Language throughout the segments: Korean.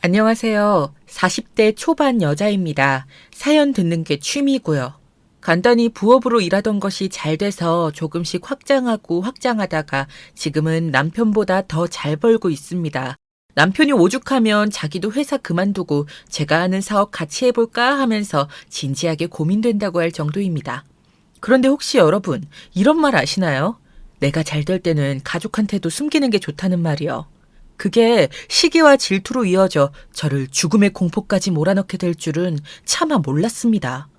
안녕하세요. 40대 초반 여자입니다. 사연 듣는 게 취미고요. 간단히 부업으로 일하던 것이 잘 돼서 조금씩 확장하고 확장하다가 지금은 남편보다 더 잘 벌고 있습니다. 남편이 오죽하면 자기도 회사 그만두고 제가 하는 사업 같이 해볼까 하면서 진지하게 고민된다고 할 정도입니다. 그런데 혹시 여러분 이런 말 아시나요? 내가 잘 될 때는 가족한테도 숨기는 게 좋다는 말이요. 그게 시기와 질투로 이어져 저를 죽음의 공포까지 몰아넣게 될 줄은 차마 몰랐습니다.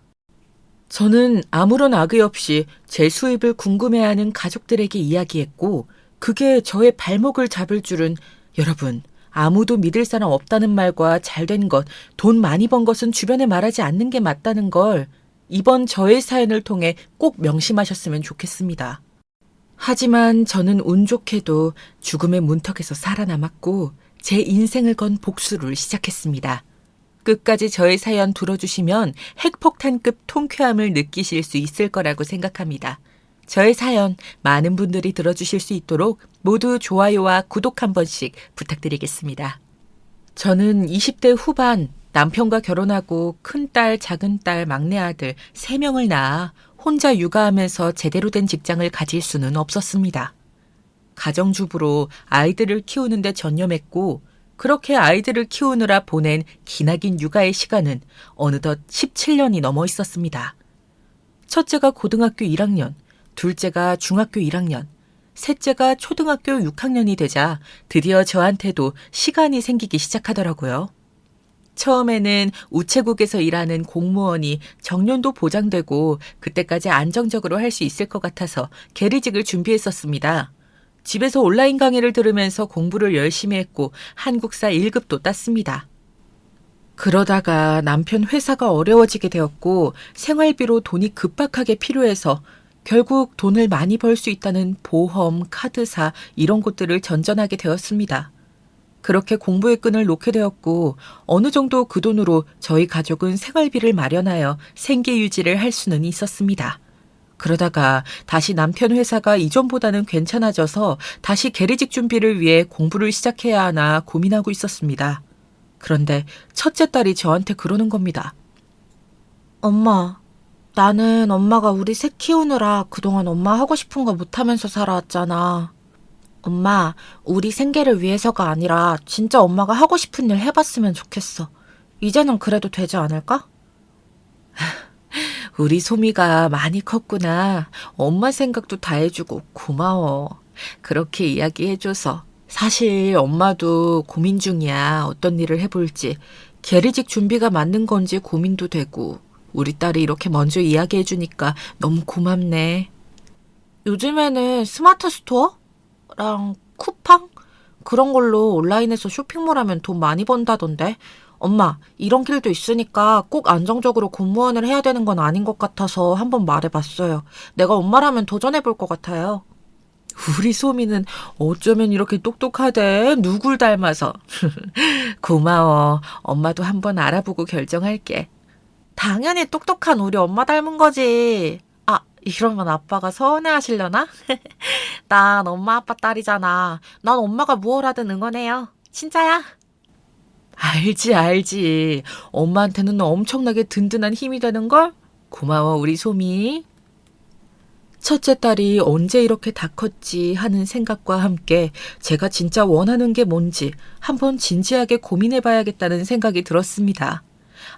저는 아무런 악의 없이 제 수입을 궁금해하는 가족들에게 이야기했고, 그게 저의 발목을 잡을 줄은 여러분, 아무도 믿을 사람 없다는 말과 잘된 것, 돈 많이 번 것은 주변에 말하지 않는 게 맞다는 걸 이번 저의 사연을 통해 꼭 명심하셨으면 좋겠습니다. 하지만 저는 운 좋게도 죽음의 문턱에서 살아남았고 제 인생을 건 복수를 시작했습니다. 끝까지 저의 사연 들어주시면 핵폭탄급 통쾌함을 느끼실 수 있을 거라고 생각합니다. 저의 사연 많은 분들이 들어주실 수 있도록 모두 좋아요와 구독 한 번씩 부탁드리겠습니다. 저는 20대 후반 남편과 결혼하고 큰딸, 작은딸, 막내아들 3명을 낳아 혼자 육아하면서 제대로 된 직장을 가질 수는 없었습니다. 가정주부로 아이들을 키우는 데 전념했고 그렇게 아이들을 키우느라 보낸 기나긴 육아의 시간은 어느덧 17년이 넘어 있었습니다. 첫째가 고등학교 1학년, 둘째가 중학교 1학년, 셋째가 초등학교 6학년이 되자 드디어 저한테도 시간이 생기기 시작하더라고요. 처음에는 우체국에서 일하는 공무원이 정년도 보장되고 그때까지 안정적으로 할 수 있을 것 같아서 계리직을 준비했었습니다. 집에서 온라인 강의를 들으면서 공부를 열심히 했고 한국사 1급도 땄습니다. 그러다가 남편 회사가 어려워지게 되었고 생활비로 돈이 급박하게 필요해서 결국 돈을 많이 벌 수 있다는 보험, 카드사 이런 곳들을 전전하게 되었습니다. 그렇게 공부의 끈을 놓게 되었고 어느 정도 그 돈으로 저희 가족은 생활비를 마련하여 생계 유지를 할 수는 있었습니다. 그러다가 다시 남편 회사가 이전보다는 괜찮아져서 다시 계리직 준비를 위해 공부를 시작해야 하나 고민하고 있었습니다. 그런데 첫째 딸이 저한테 그러는 겁니다. 엄마, 나는 엄마가 우리 셋 키우느라 그동안 엄마 하고 싶은 거 못하면서 살아왔잖아. 엄마, 우리 생계를 위해서가 아니라 진짜 엄마가 하고 싶은 일 해봤으면 좋겠어. 이제는 그래도 되지 않을까? 우리 소미가 많이 컸구나. 엄마 생각도 다 해주고 고마워. 그렇게 이야기해줘서. 사실 엄마도 고민 중이야. 어떤 일을 해볼지. 계리직 준비가 맞는 건지 고민도 되고. 우리 딸이 이렇게 먼저 이야기해주니까 너무 고맙네. 요즘에는 스마트 스토어랑 쿠팡? 그런 걸로 온라인에서 쇼핑몰 하면 돈 많이 번다던데. 엄마, 이런 길도 있으니까 꼭 안정적으로 공무원을 해야 되는 건 아닌 것 같아서 한번 말해봤어요. 내가 엄마라면 도전해볼 것 같아요. 우리 소미는 어쩌면 이렇게 똑똑하대. 누굴 닮아서. 고마워. 엄마도 한번 알아보고 결정할게. 당연히 똑똑한 우리 엄마 닮은 거지. 아, 이러면 아빠가 서운해하시려나? 난 엄마 아빠 딸이잖아. 난 엄마가 무얼 하든 응원해요. 진짜야. 알지. 엄마한테는 엄청나게 든든한 힘이 되는걸? 고마워, 우리 소미. 첫째 딸이 언제 이렇게 다 컸지 하는 생각과 함께 제가 진짜 원하는 게 뭔지 한번 진지하게 고민해 봐야겠다는 생각이 들었습니다.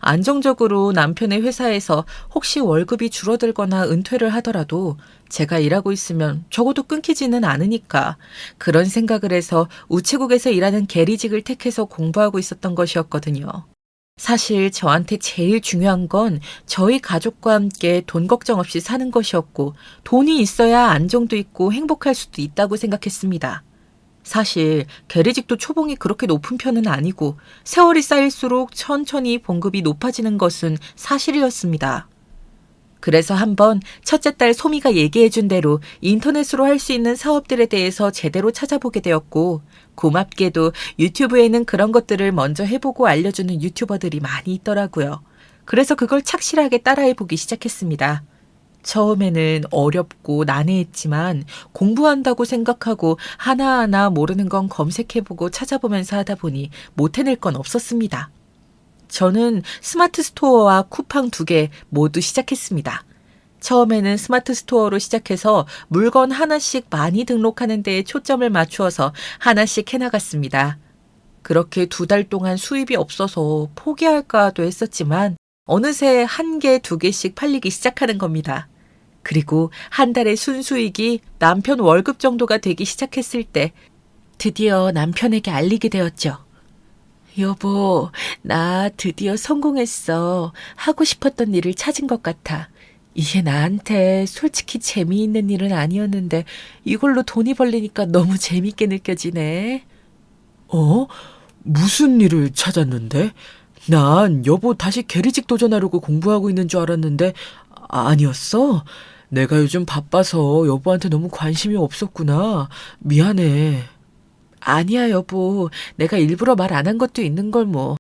안정적으로 남편의 회사에서 혹시 월급이 줄어들거나 은퇴를 하더라도 제가 일하고 있으면 적어도 끊기지는 않으니까 그런 생각을 해서 우체국에서 일하는 계리직을 택해서 공부하고 있었던 것이었거든요. 사실 저한테 제일 중요한 건 저희 가족과 함께 돈 걱정 없이 사는 것이었고 돈이 있어야 안정도 있고 행복할 수도 있다고 생각했습니다. 사실 계리직도 초봉이 그렇게 높은 편은 아니고 세월이 쌓일수록 천천히 봉급이 높아지는 것은 사실이었습니다. 그래서 한번 첫째 딸 소미가 얘기해준 대로 인터넷으로 할 수 있는 사업들에 대해서 제대로 찾아보게 되었고 고맙게도 유튜브에는 그런 것들을 먼저 해보고 알려주는 유튜버들이 많이 있더라고요. 그래서 그걸 착실하게 따라해보기 시작했습니다. 처음에는 어렵고 난해했지만 공부한다고 생각하고 하나하나 모르는 건 검색해보고 찾아보면서 하다 보니 못 해낼 건 없었습니다. 저는 스마트 스토어와 쿠팡 2개 모두 시작했습니다. 처음에는 스마트 스토어로 시작해서 물건 하나씩 많이 등록하는 데에 초점을 맞추어서 하나씩 해나갔습니다. 그렇게 2달 동안 수입이 없어서 포기할까도 했었지만 어느새 1개, 2개씩 팔리기 시작하는 겁니다. 그리고 한 달의 순수익이 남편 월급 정도가 되기 시작했을 때 드디어 남편에게 알리게 되었죠. 여보, 나 드디어 성공했어. 하고 싶었던 일을 찾은 것 같아. 이게 나한테 솔직히 재미있는 일은 아니었는데 이걸로 돈이 벌리니까 너무 재밌게 느껴지네. 어? 무슨 일을 찾았는데? 난 여보 다시 계리직 도전하려고 공부하고 있는 줄 알았는데 아니었어? 내가 요즘 바빠서 여보한테 너무 관심이 없었구나. 미안해. 아니야, 여보. 내가 일부러 말 안 한 것도 있는 걸 뭐.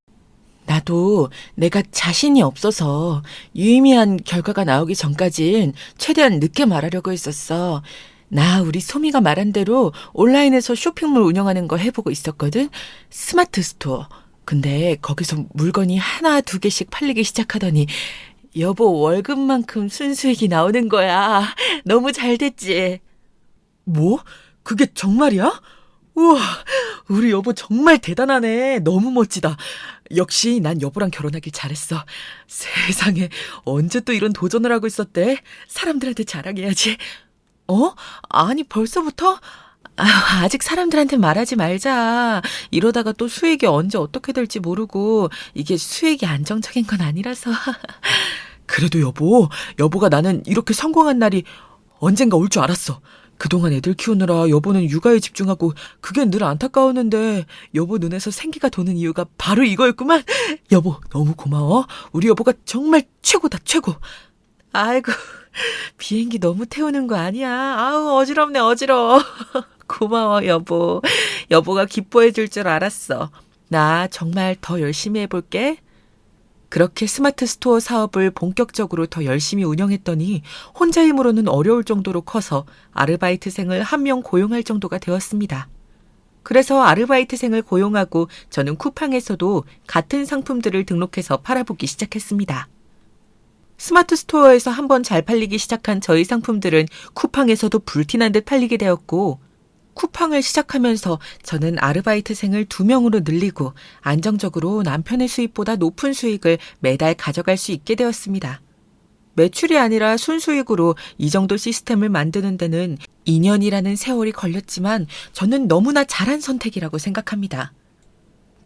나도 내가 자신이 없어서 유의미한 결과가 나오기 전까진 최대한 늦게 말하려고 했었어. 나 우리 소미가 말한 대로 온라인에서 쇼핑몰 운영하는 거 해보고 있었거든. 스마트 스토어. 근데 거기서 물건이 하나, 2개씩 팔리기 시작하더니 여보 월급만큼 순수익이 나오는 거야. 너무 잘 됐지? 뭐? 그게 정말이야? 우와, 우리 여보 정말 대단하네. 너무 멋지다. 역시 난 여보랑 결혼하길 잘했어. 세상에, 언제 또 이런 도전을 하고 있었대? 사람들한테 자랑해야지. 어? 아니, 벌써부터? 아직 사람들한테 말하지 말자. 이러다가 또 수익이 언제 어떻게 될지 모르고 이게 수익이 안정적인 건 아니라서. 그래도 여보가 나는 이렇게 성공한 날이 언젠가 올 줄 알았어. 그동안 애들 키우느라 여보는 육아에 집중하고 그게 늘 안타까웠는데 여보 눈에서 생기가 도는 이유가 바로 이거였구만. 여보 너무 고마워. 우리 여보가 정말 최고다, 최고. 아이고, 비행기 너무 태우는 거 아니야. 아우 어지럽네, 어지러워. 고마워 여보. 여보가 기뻐해 줄 줄 알았어. 나 정말 더 열심히 해볼게. 그렇게 스마트 스토어 사업을 본격적으로 더 열심히 운영했더니 혼자 힘으로는 어려울 정도로 커서 아르바이트생을 1명 고용할 정도가 되었습니다. 그래서 아르바이트생을 고용하고 저는 쿠팡에서도 같은 상품들을 등록해서 팔아보기 시작했습니다. 스마트 스토어에서 한번 잘 팔리기 시작한 저희 상품들은 쿠팡에서도 불티난 듯 팔리게 되었고, 쿠팡을 시작하면서 저는 아르바이트생을 2명으로 늘리고 안정적으로 남편의 수입보다 높은 수익을 매달 가져갈 수 있게 되었습니다. 매출이 아니라 순수익으로 이 정도 시스템을 만드는 데는 2년이라는 세월이 걸렸지만 저는 너무나 잘한 선택이라고 생각합니다.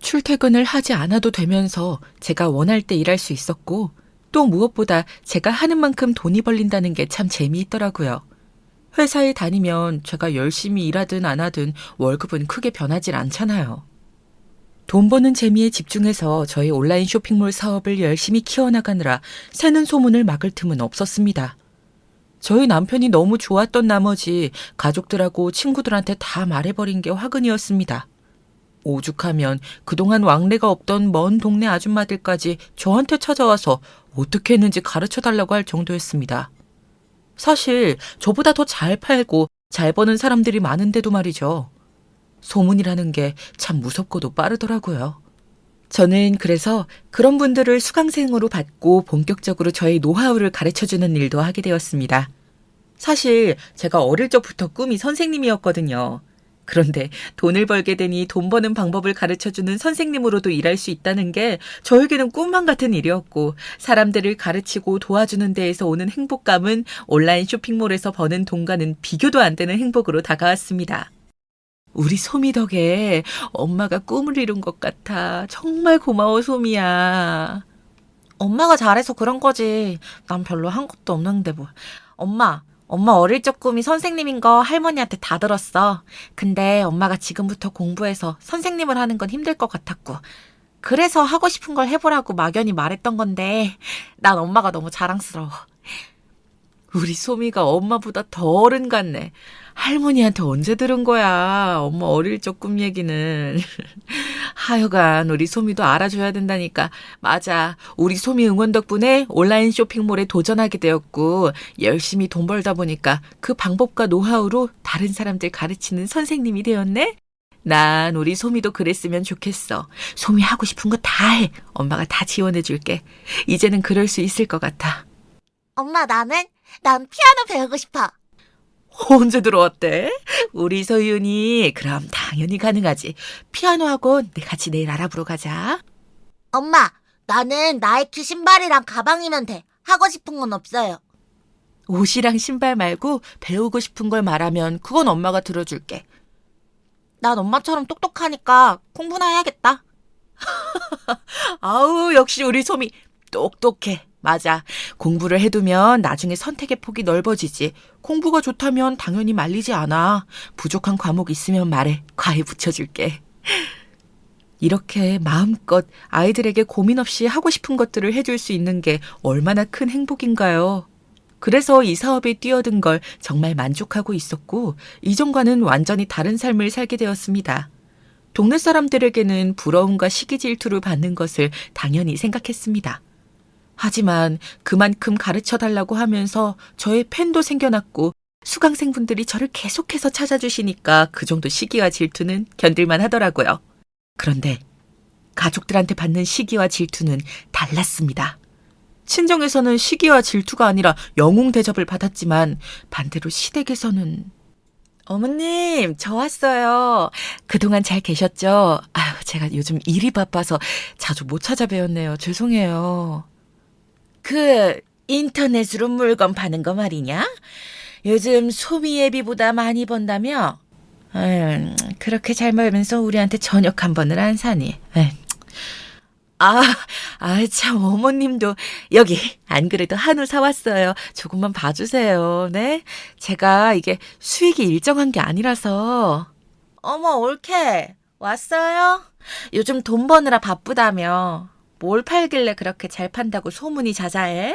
출퇴근을 하지 않아도 되면서 제가 원할 때 일할 수 있었고, 또 무엇보다 제가 하는 만큼 돈이 벌린다는 게 참 재미있더라고요. 회사에 다니면 제가 열심히 일하든 안 하든 월급은 크게 변하질 않잖아요. 돈 버는 재미에 집중해서 저희 온라인 쇼핑몰 사업을 열심히 키워나가느라 새는 소문을 막을 틈은 없었습니다. 저희 남편이 너무 좋았던 나머지 가족들하고 친구들한테 다 말해버린 게 화근이었습니다. 오죽하면 그동안 왕래가 없던 먼 동네 아줌마들까지 저한테 찾아와서 어떻게 했는지 가르쳐달라고 할 정도였습니다. 사실 저보다 더 잘 팔고 잘 버는 사람들이 많은데도 말이죠. 소문이라는 게 참 무섭고도 빠르더라고요. 저는 그래서 그런 분들을 수강생으로 받고 본격적으로 저의 노하우를 가르쳐주는 일도 하게 되었습니다. 사실 제가 어릴 적부터 꿈이 선생님이었거든요. 그런데 돈을 벌게 되니 돈 버는 방법을 가르쳐주는 선생님으로도 일할 수 있다는 게 저에게는 꿈만 같은 일이었고, 사람들을 가르치고 도와주는 데에서 오는 행복감은 온라인 쇼핑몰에서 버는 돈과는 비교도 안 되는 행복으로 다가왔습니다. 우리 소미 덕에 엄마가 꿈을 이룬 것 같아. 정말 고마워, 소미야. 엄마가 잘해서 그런 거지. 난 별로 한 것도 없는데 뭐. 엄마 어릴 적 꿈이 선생님인 거 할머니한테 다 들었어. 근데 엄마가 지금부터 공부해서 선생님을 하는 건 힘들 것 같았고, 그래서 하고 싶은 걸 해보라고 막연히 말했던 건데 난 엄마가 너무 자랑스러워. 우리 소미가 엄마보다 더 어른 같네. 할머니한테 언제 들은 거야, 엄마 어릴 적 꿈 얘기는. 하여간 우리 소미도 알아줘야 된다니까. 맞아. 우리 소미 응원 덕분에 온라인 쇼핑몰에 도전하게 되었고 열심히 돈 벌다 보니까 그 방법과 노하우로 다른 사람들 가르치는 선생님이 되었네. 난 우리 소미도 그랬으면 좋겠어. 소미 하고 싶은 거 다 해. 엄마가 다 지원해 줄게. 이제는 그럴 수 있을 것 같아. 엄마, 난 피아노 배우고 싶어. 언제 들어왔대? 우리 소윤이 그럼 당연히 가능하지. 피아노 학원 같이 내일 알아보러 가자. 엄마, 나는 나이키 신발이랑 가방이면 돼. 하고 싶은 건 없어요. 옷이랑 신발 말고 배우고 싶은 걸 말하면 그건 엄마가 들어줄게. 난 엄마처럼 똑똑하니까 공부나 해야겠다. 아우, 역시 우리 소미 똑똑해. 맞아. 공부를 해두면 나중에 선택의 폭이 넓어지지. 공부가 좋다면 당연히 말리지 않아. 부족한 과목 있으면 말해. 과외 붙여줄게. 이렇게 마음껏 아이들에게 고민 없이 하고 싶은 것들을 해줄 수 있는 게 얼마나 큰 행복인가요? 그래서 이 사업에 뛰어든 걸 정말 만족하고 있었고, 이전과는 완전히 다른 삶을 살게 되었습니다. 동네 사람들에게는 부러움과 시기 질투를 받는 것을 당연히 생각했습니다. 하지만 그만큼 가르쳐달라고 하면서 저의 팬도 생겨났고 수강생분들이 저를 계속해서 찾아주시니까 그 정도 시기와 질투는 견딜만 하더라고요. 그런데 가족들한테 받는 시기와 질투는 달랐습니다. 친정에서는 시기와 질투가 아니라 영웅 대접을 받았지만 반대로 시댁에서는 어머님, 저 왔어요. 그동안 잘 계셨죠? 아유, 제가 요즘 일이 바빠서 자주 못 찾아뵈었네요. 죄송해요. 그 인터넷으로 물건 파는 거 말이냐? 요즘 소미 애비보다 많이 번다며? 그렇게 잘 벌면서 우리한테 저녁 한 번을 안 사니. 참, 어머님도 여기 안 그래도 한우 사왔어요. 조금만 봐주세요. 네? 제가 이게 수익이 일정한 게 아니라서. 어머, 올케. 왔어요? 요즘 돈 버느라 바쁘다며. 뭘 팔길래 그렇게 잘 판다고 소문이 자자해?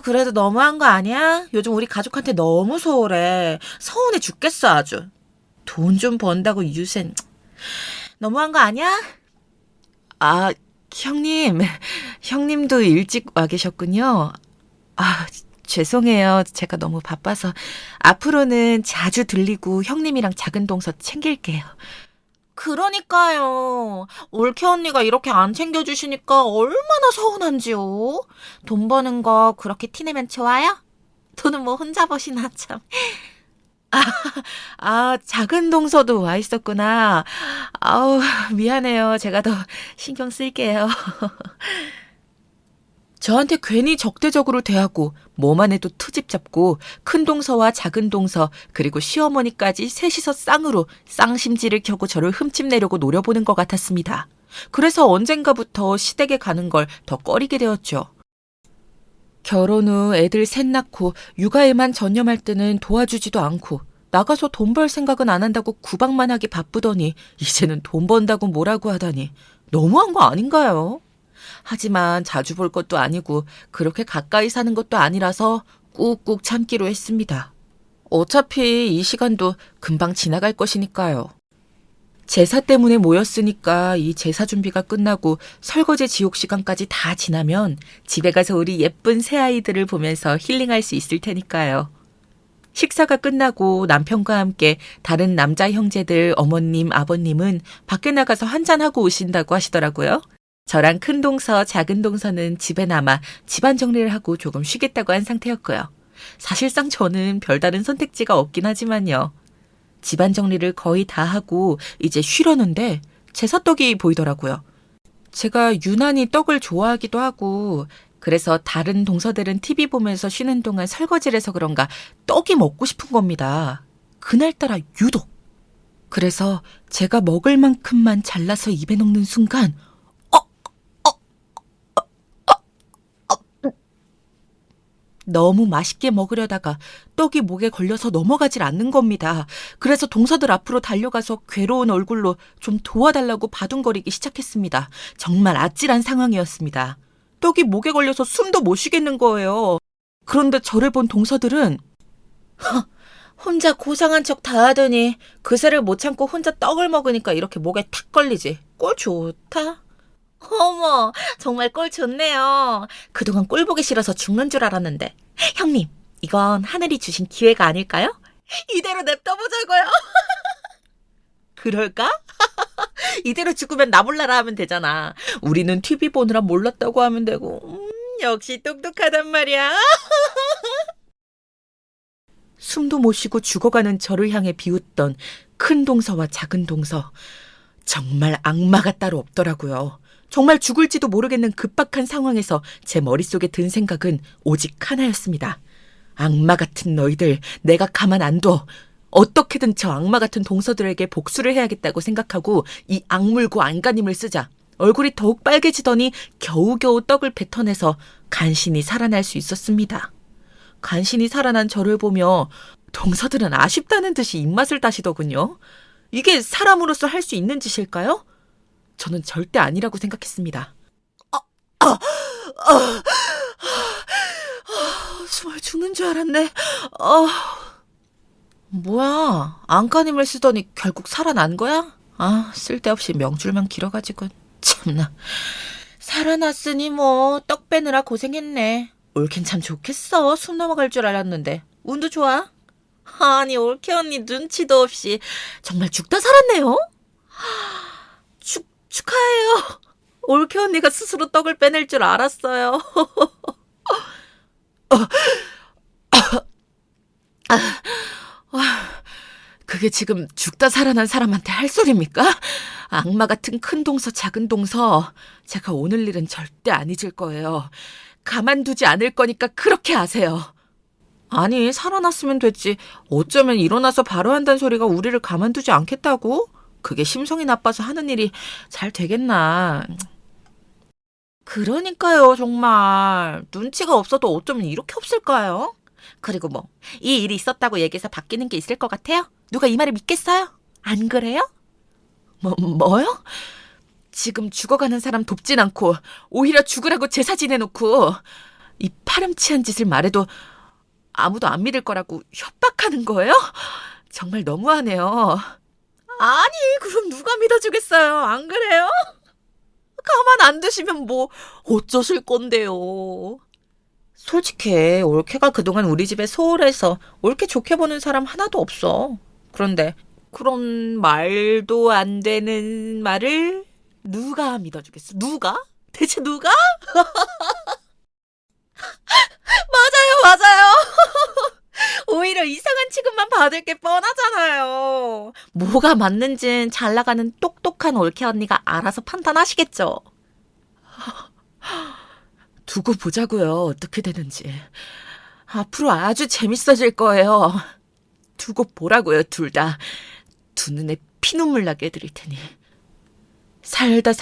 그래도 너무한 거 아니야? 요즘 우리 가족한테 너무 소홀해. 서운해 죽겠어, 아주. 돈 좀 번다고 유센. 너무한 거 아니야? 형님도 일찍 와 계셨군요. 죄송해요. 제가 너무 바빠서. 앞으로는 자주 들리고 형님이랑 작은 동서 챙길게요. 그러니까요. 올케 언니가 이렇게 안 챙겨주시니까 얼마나 서운한지요. 돈 버는 거 그렇게 티내면 좋아요? 돈은 뭐 혼자 버시나 참. 작은 동서도 와 있었구나. 아우, 미안해요. 제가 더 신경 쓸게요. 저한테 괜히 적대적으로 대하고 뭐만 해도 트집 잡고 큰 동서와 작은 동서 그리고 시어머니까지 셋이서 쌍으로 쌍심지를 켜고 저를 흠집내려고 노려보는 것 같았습니다. 그래서 언젠가부터 시댁에 가는 걸 더 꺼리게 되었죠. 결혼 후 애들 셋 낳고 육아에만 전념할 때는 도와주지도 않고 나가서 돈 벌 생각은 안 한다고 구박만 하기 바쁘더니 이제는 돈 번다고 뭐라고 하다니 너무한 거 아닌가요? 하지만 자주 볼 것도 아니고 그렇게 가까이 사는 것도 아니라서 꾹꾹 참기로 했습니다. 어차피 이 시간도 금방 지나갈 것이니까요. 제사 때문에 모였으니까 이 제사 준비가 끝나고 설거지 지옥 시간까지 다 지나면 집에 가서 우리 예쁜 새아이들을 보면서 힐링할 수 있을 테니까요. 식사가 끝나고 남편과 함께 다른 남자 형제들 어머님, 아버님은 밖에 나가서 한잔하고 오신다고 하시더라고요. 저랑 큰 동서, 작은 동서는 집에 남아 집안 정리를 하고 조금 쉬겠다고 한 상태였고요. 사실상 저는 별다른 선택지가 없긴 하지만요. 집안 정리를 거의 다 하고 이제 쉬려는데 제사떡이 보이더라고요. 제가 유난히 떡을 좋아하기도 하고 그래서 다른 동서들은 TV 보면서 쉬는 동안 설거지를 해서 그런가 떡이 먹고 싶은 겁니다. 그날따라 유독. 그래서 제가 먹을 만큼만 잘라서 입에 넣는 순간 너무 맛있게 먹으려다가 떡이 목에 걸려서 넘어가질 않는 겁니다. 그래서 동서들 앞으로 달려가서 괴로운 얼굴로 좀 도와달라고 바둥거리기 시작했습니다. 정말 아찔한 상황이었습니다. 떡이 목에 걸려서 숨도 못 쉬겠는 거예요. 그런데 저를 본 동서들은 혼자 고상한 척 다 하더니 그새를 못 참고 혼자 떡을 먹으니까 이렇게 목에 탁 걸리지. 꼴 좋다. 어머, 정말 꼴 좋네요. 그동안 꼴 보기 싫어서 죽는 줄 알았는데. 형님, 이건 하늘이 주신 기회가 아닐까요? 이대로 냅둬보자고요. 그럴까? 이대로 죽으면 나 몰라라 하면 되잖아. 우리는 TV 보느라 몰랐다고 하면 되고. 역시 똑똑하단 말이야. 숨도 못 쉬고 죽어가는 저를 향해 비웃던 큰 동서와 작은 동서. 정말 악마가 따로 없더라고요. 정말 죽을지도 모르겠는 급박한 상황에서 제 머릿속에 든 생각은 오직 하나였습니다. 악마 같은 너희들, 내가 가만 안 둬. 어떻게든 저 악마 같은 동서들에게 복수를 해야겠다고 생각하고 이 악물고 안간힘을 쓰자. 얼굴이 더욱 빨개지더니 겨우겨우 떡을 뱉어내서 간신히 살아날 수 있었습니다. 간신히 살아난 저를 보며 동서들은 아쉽다는 듯이 입맛을 다시더군요. 이게 사람으로서 할 수 있는 짓일까요? 저는 절대 아니라고 생각했습니다. 정말 죽는 줄 알았네. 뭐야, 안간힘을 쓰더니 결국 살아난 거야? 아, 쓸데없이 명줄만 길어가지고. 참나. 살아났으니 뭐 떡 빼느라 고생했네. 올케는 참 좋겠어. 숨 넘어갈 줄 알았는데. 운도 좋아. 아니, 올케 언니 눈치도 없이 정말 죽다 살았네요. 축하해요. 올케 언니가 스스로 떡을 빼낼 줄 알았어요. 그게 지금 죽다 살아난 사람한테 할 소리입니까? 악마 같은 큰 동서 작은 동서, 제가 오늘 일은 절대 안 잊을 거예요. 가만두지 않을 거니까 그렇게 아세요. 아니, 살아났으면 됐지. 어쩌면 일어나서 바로 한다는 소리가 우리를 가만두지 않겠다고? 그게 심성이 나빠서 하는 일이 잘 되겠나. 그러니까요, 정말. 눈치가 없어도 어쩌면 이렇게 없을까요? 그리고 뭐, 이 일이 있었다고 얘기해서 바뀌는 게 있을 것 같아요? 누가 이 말을 믿겠어요? 안 그래요? 뭐요? 지금 죽어가는 사람 돕진 않고 오히려 죽으라고 제사 지내놓고 이 파렴치한 짓을 말해도 아무도 안 믿을 거라고 협박하는 거예요? 정말 너무하네요. 아니, 그럼 누가 믿어주겠어요? 안 그래요? 가만 안 두시면 뭐 어쩌실 건데요. 솔직히 올케가 그동안 우리 집에 소홀해서 올케 좋게 보는 사람 하나도 없어. 그런데 그런 말도 안 되는 말을 누가 믿어주겠어? 누가? 대체 누가? 맞아요. 오히려 이상한 취급만 받을 게 뻔하잖아요. 뭐가 맞는진 잘 나가는 똑똑한 올케 언니가 알아서 판단하시겠죠. 두고 보자고요. 어떻게 되는지. 앞으로 아주 재밌어질 거예요. 두고 보라고요. 둘 다. 두 눈에 피눈물 나게 해드릴 테니. 살다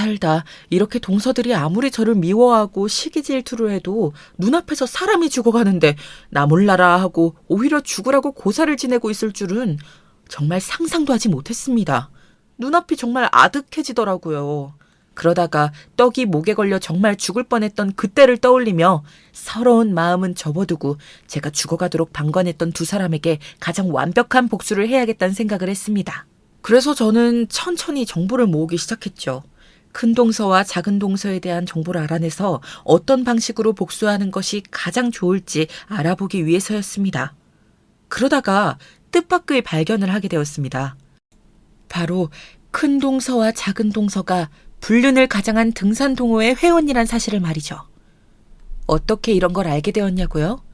이렇게 동서들이 아무리 저를 미워하고 시기 질투를 해도 눈앞에서 사람이 죽어가는데 나 몰라라 하고 오히려 죽으라고 고사를 지내고 있을 줄은 정말 상상도 하지 못했습니다. 눈앞이 정말 아득해지더라고요. 그러다가 떡이 목에 걸려 정말 죽을 뻔했던 그때를 떠올리며 서러운 마음은 접어두고 제가 죽어가도록 방관했던 두 사람에게 가장 완벽한 복수를 해야겠다는 생각을 했습니다. 그래서 저는 천천히 정보를 모으기 시작했죠. 큰 동서와 작은 동서에 대한 정보를 알아내서 어떤 방식으로 복수하는 것이 가장 좋을지 알아보기 위해서였습니다. 그러다가 뜻밖의 발견을 하게 되었습니다. 바로 큰 동서와 작은 동서가 불륜을 가장한 등산 동호회 회원이란 사실을 말이죠. 어떻게 이런 걸 알게 되었냐고요?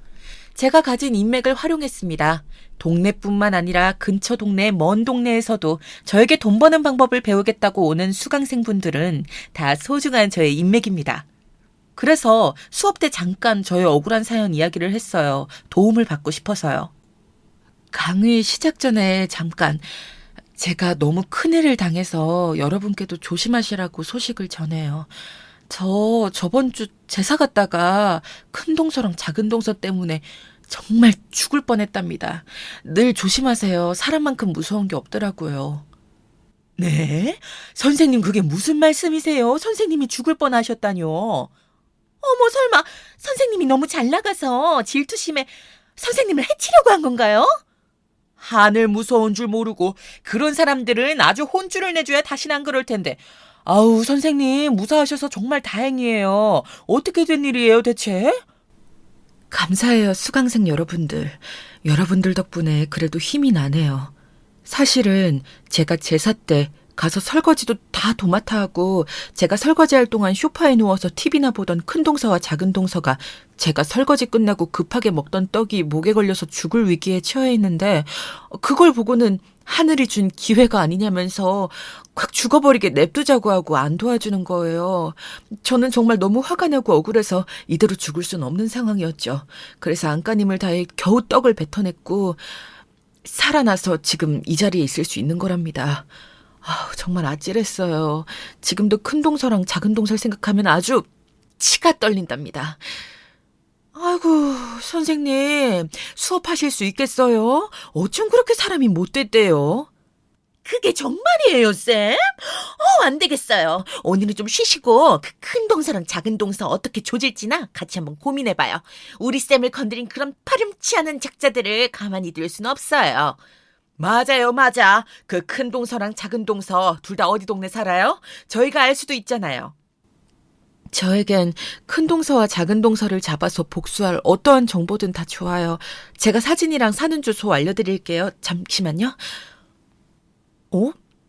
제가 가진 인맥을 활용했습니다. 동네뿐만 아니라 근처 동네, 먼 동네에서도 저에게 돈 버는 방법을 배우겠다고 오는 수강생분들은 다 소중한 저의 인맥입니다. 그래서 수업 때 잠깐 저의 억울한 사연 이야기를 했어요. 도움을 받고 싶어서요. 강의 시작 전에 잠깐 제가 너무 큰일을 당해서 여러분께도 조심하시라고 소식을 전해요. 저번 주 제사 갔다가 큰 동서랑 작은 동서 때문에 정말 죽을 뻔했답니다. 늘 조심하세요. 사람만큼 무서운 게 없더라고요. 네? 선생님 그게 무슨 말씀이세요? 선생님이 죽을 뻔하셨다뇨. 어머 설마 선생님이 너무 잘 나가서 질투심에 선생님을 해치려고 한 건가요? 하늘 무서운 줄 모르고 그런 사람들은 아주 혼쭐을 내줘야 다시는 안 그럴 텐데 아우, 선생님, 무사하셔서 정말 다행이에요. 어떻게 된 일이에요, 대체? 감사해요, 수강생 여러분들. 여러분들 덕분에 그래도 힘이 나네요. 사실은 제가 제사 때 가서 설거지도 다 도맡아 하고 제가 설거지할 동안 소파에 누워서 TV나 보던 큰 동서와 작은 동서가 제가 설거지 끝나고 급하게 먹던 떡이 목에 걸려서 죽을 위기에 처해 있는데 그걸 보고는 하늘이 준 기회가 아니냐면서 콱 죽어버리게 냅두자고 하고 안 도와주는 거예요. 저는 정말 너무 화가 나고 억울해서 이대로 죽을 순 없는 상황이었죠. 그래서 안간힘을 다해 겨우 떡을 뱉어냈고 살아나서 지금 이 자리에 있을 수 있는 거랍니다. 정말 아찔했어요. 지금도 큰 동서랑 작은 동서를 생각하면 아주 치가 떨린답니다. 아이고, 선생님, 수업하실 수 있겠어요? 어쩜 그렇게 사람이 못됐대요? 그게 정말이에요, 쌤? 안 되겠어요. 오늘은 좀 쉬시고 그 큰 동서랑 작은 동서 어떻게 조질지나 같이 한번 고민해봐요. 우리 쌤을 건드린 그런 파렴치 않은 작자들을 가만히 둘 수는 없어요. 맞아요, 맞아. 그 큰 동서랑 작은 동서 둘 다 어디 동네 살아요? 저희가 알 수도 있잖아요. 저에겐 큰 동서와 작은 동서를 잡아서 복수할 어떠한 정보든 다 좋아요. 제가 사진이랑 사는 주소 알려드릴게요. 잠시만요.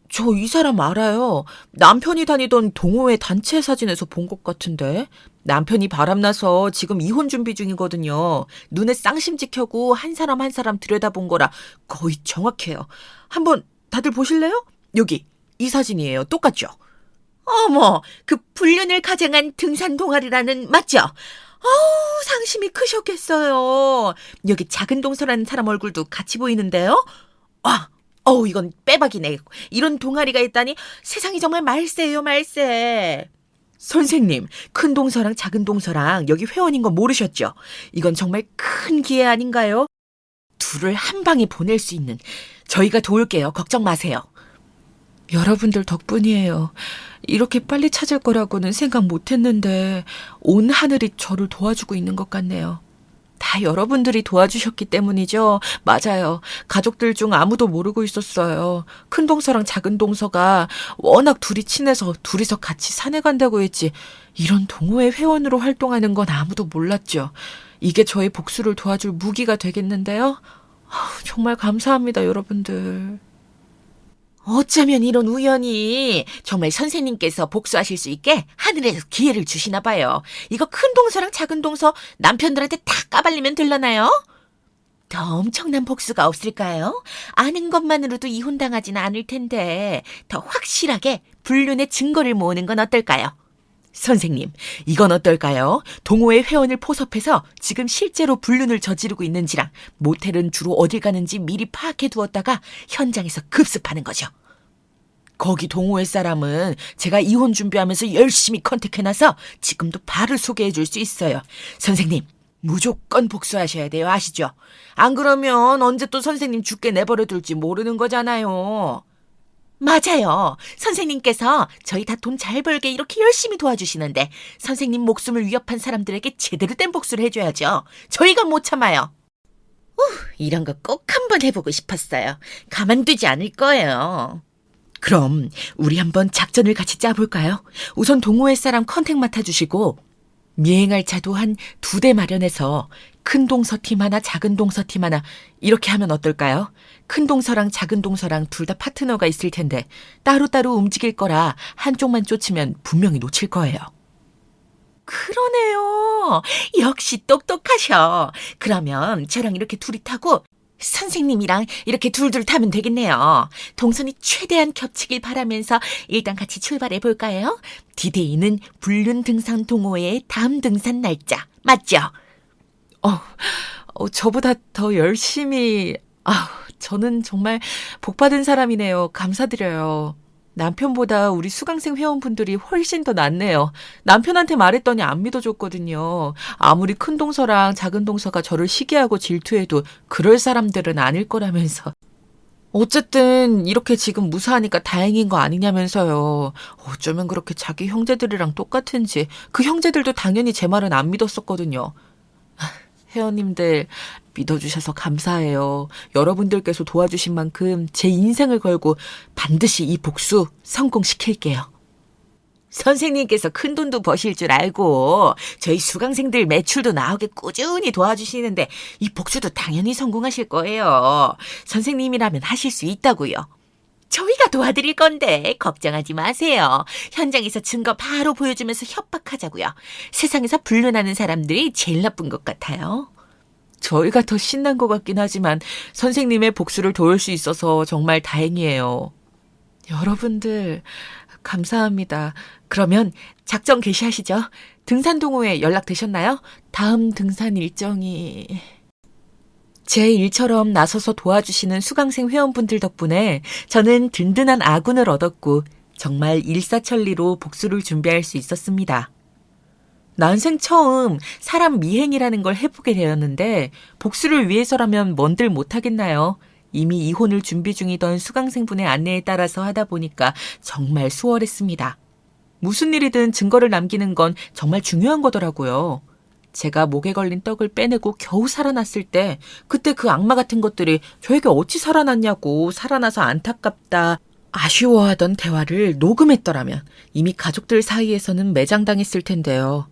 저 이 사람 알아요. 남편이 다니던 동호회 단체 사진에서 본 것 같은데. 남편이 바람나서 지금 이혼 준비 중이거든요. 눈에 쌍심지 켜고 한 사람 한 사람 들여다본 거라 거의 정확해요. 한번 다들 보실래요? 여기 이 사진이에요. 똑같죠? 어머, 그 불륜을 가장한 등산 동아리라는 맞죠? 상심이 크셨겠어요. 여기 작은 동서라는 사람 얼굴도 같이 보이는데요? 이건 빼박이네. 이런 동아리가 있다니 세상이 정말 말세예요, 말세. 선생님, 큰 동서랑 작은 동서랑 여기 회원인 거 모르셨죠? 이건 정말 큰 기회 아닌가요? 둘을 한 방에 보낼 수 있는. 저희가 도울게요. 걱정 마세요. 여러분들 덕분이에요. 이렇게 빨리 찾을 거라고는 생각 못 했는데 온 하늘이 저를 도와주고 있는 것 같네요. 다 여러분들이 도와주셨기 때문이죠. 맞아요. 가족들 중 아무도 모르고 있었어요. 큰 동서랑 작은 동서가 워낙 둘이 친해서 둘이서 같이 산에 간다고 했지 이런 동호회 회원으로 활동하는 건 아무도 몰랐죠. 이게 저의 복수를 도와줄 무기가 되겠는데요. 정말 감사합니다, 여러분들. 어쩌면 이런 우연이 정말 선생님께서 복수하실 수 있게 하늘에서 기회를 주시나 봐요. 이거 큰 동서랑 작은 동서 남편들한테 다 까발리면 될라나요? 더 엄청난 복수가 없을까요? 아는 것만으로도 이혼당하지는 않을 텐데 더 확실하게 불륜의 증거를 모으는 건 어떨까요? 선생님, 이건 어떨까요? 동호회 회원을 포섭해서 지금 실제로 불륜을 저지르고 있는지랑 모텔은 주로 어딜 가는지 미리 파악해 두었다가 현장에서 급습하는 거죠. 거기 동호회 사람은 제가 이혼 준비하면서 열심히 컨택해놔서 지금도 바로 소개해 줄 수 있어요. 선생님, 무조건 복수하셔야 돼요. 아시죠? 안 그러면 언제 또 선생님 죽게 내버려 둘지 모르는 거잖아요. 맞아요. 선생님께서 저희 다 돈 잘 벌게 이렇게 열심히 도와주시는데 선생님 목숨을 위협한 사람들에게 제대로 된 복수를 해줘야죠. 저희가 못 참아요. 이런 거 꼭 한번 해보고 싶었어요. 가만두지 않을 거예요. 그럼 우리 한번 작전을 같이 짜볼까요? 우선 동호회 사람 컨택 맡아주시고 미행할 차도 한 2대 마련해서 큰 동서 팀 하나, 작은 동서 팀 하나 이렇게 하면 어떨까요? 큰 동서랑 작은 동서랑 둘 다 파트너가 있을 텐데 따로따로 움직일 거라 한쪽만 쫓으면 분명히 놓칠 거예요. 그러네요. 역시 똑똑하셔. 그러면 저랑 이렇게 둘이 타고 선생님이랑 이렇게 둘둘 타면 되겠네요. 동선이 최대한 겹치길 바라면서 일단 같이 출발해 볼까요? 디데이는 불륜 등산 동호회의 다음 등산 날짜. 맞죠? 저보다 더 열심히, 저는 정말 복받은 사람이네요. 감사드려요. 남편보다 우리 수강생 회원분들이 훨씬 더 낫네요. 남편한테 말했더니 안 믿어줬거든요. 아무리 큰 동서랑 작은 동서가 저를 시기하고 질투해도 그럴 사람들은 아닐 거라면서. 어쨌든 이렇게 지금 무사하니까 다행인 거 아니냐면서요. 어쩌면 그렇게 자기 형제들이랑 똑같은지. 그 형제들도 당연히 제 말은 안 믿었었거든요. 회원님들 믿어주셔서 감사해요. 여러분들께서 도와주신 만큼 제 인생을 걸고 반드시 이 복수 성공시킬게요. 선생님께서 큰돈도 버실 줄 알고 저희 수강생들 매출도 나오게 꾸준히 도와주시는데 이 복수도 당연히 성공하실 거예요. 선생님이라면 하실 수 있다고요. 저희가 도와드릴 건데 걱정하지 마세요. 현장에서 증거 바로 보여주면서 협박하자고요. 세상에서 불륜하는 사람들이 제일 나쁜 것 같아요. 저희가 더 신난 것 같긴 하지만 선생님의 복수를 도울 수 있어서 정말 다행이에요. 여러분들 감사합니다. 그러면 작전 개시하시죠. 등산 동호회 연락되셨나요? 다음 등산 일정이... 제 일처럼 나서서 도와주시는 수강생 회원분들 덕분에 저는 든든한 아군을 얻었고 정말 일사천리로 복수를 준비할 수 있었습니다. 난생 처음 사람 미행이라는 걸 해보게 되었는데 복수를 위해서라면 뭔들 못하겠나요? 이미 이혼을 준비 중이던 수강생분의 안내에 따라서 하다 보니까 정말 수월했습니다. 무슨 일이든 증거를 남기는 건 정말 중요한 거더라고요. 제가 목에 걸린 떡을 빼내고 겨우 살아났을 때 그때 그 악마 같은 것들이 저에게 어찌 살아났냐고 살아나서 안타깝다, 아쉬워하던 대화를 녹음했더라면 이미 가족들 사이에서는 매장당했을 텐데요.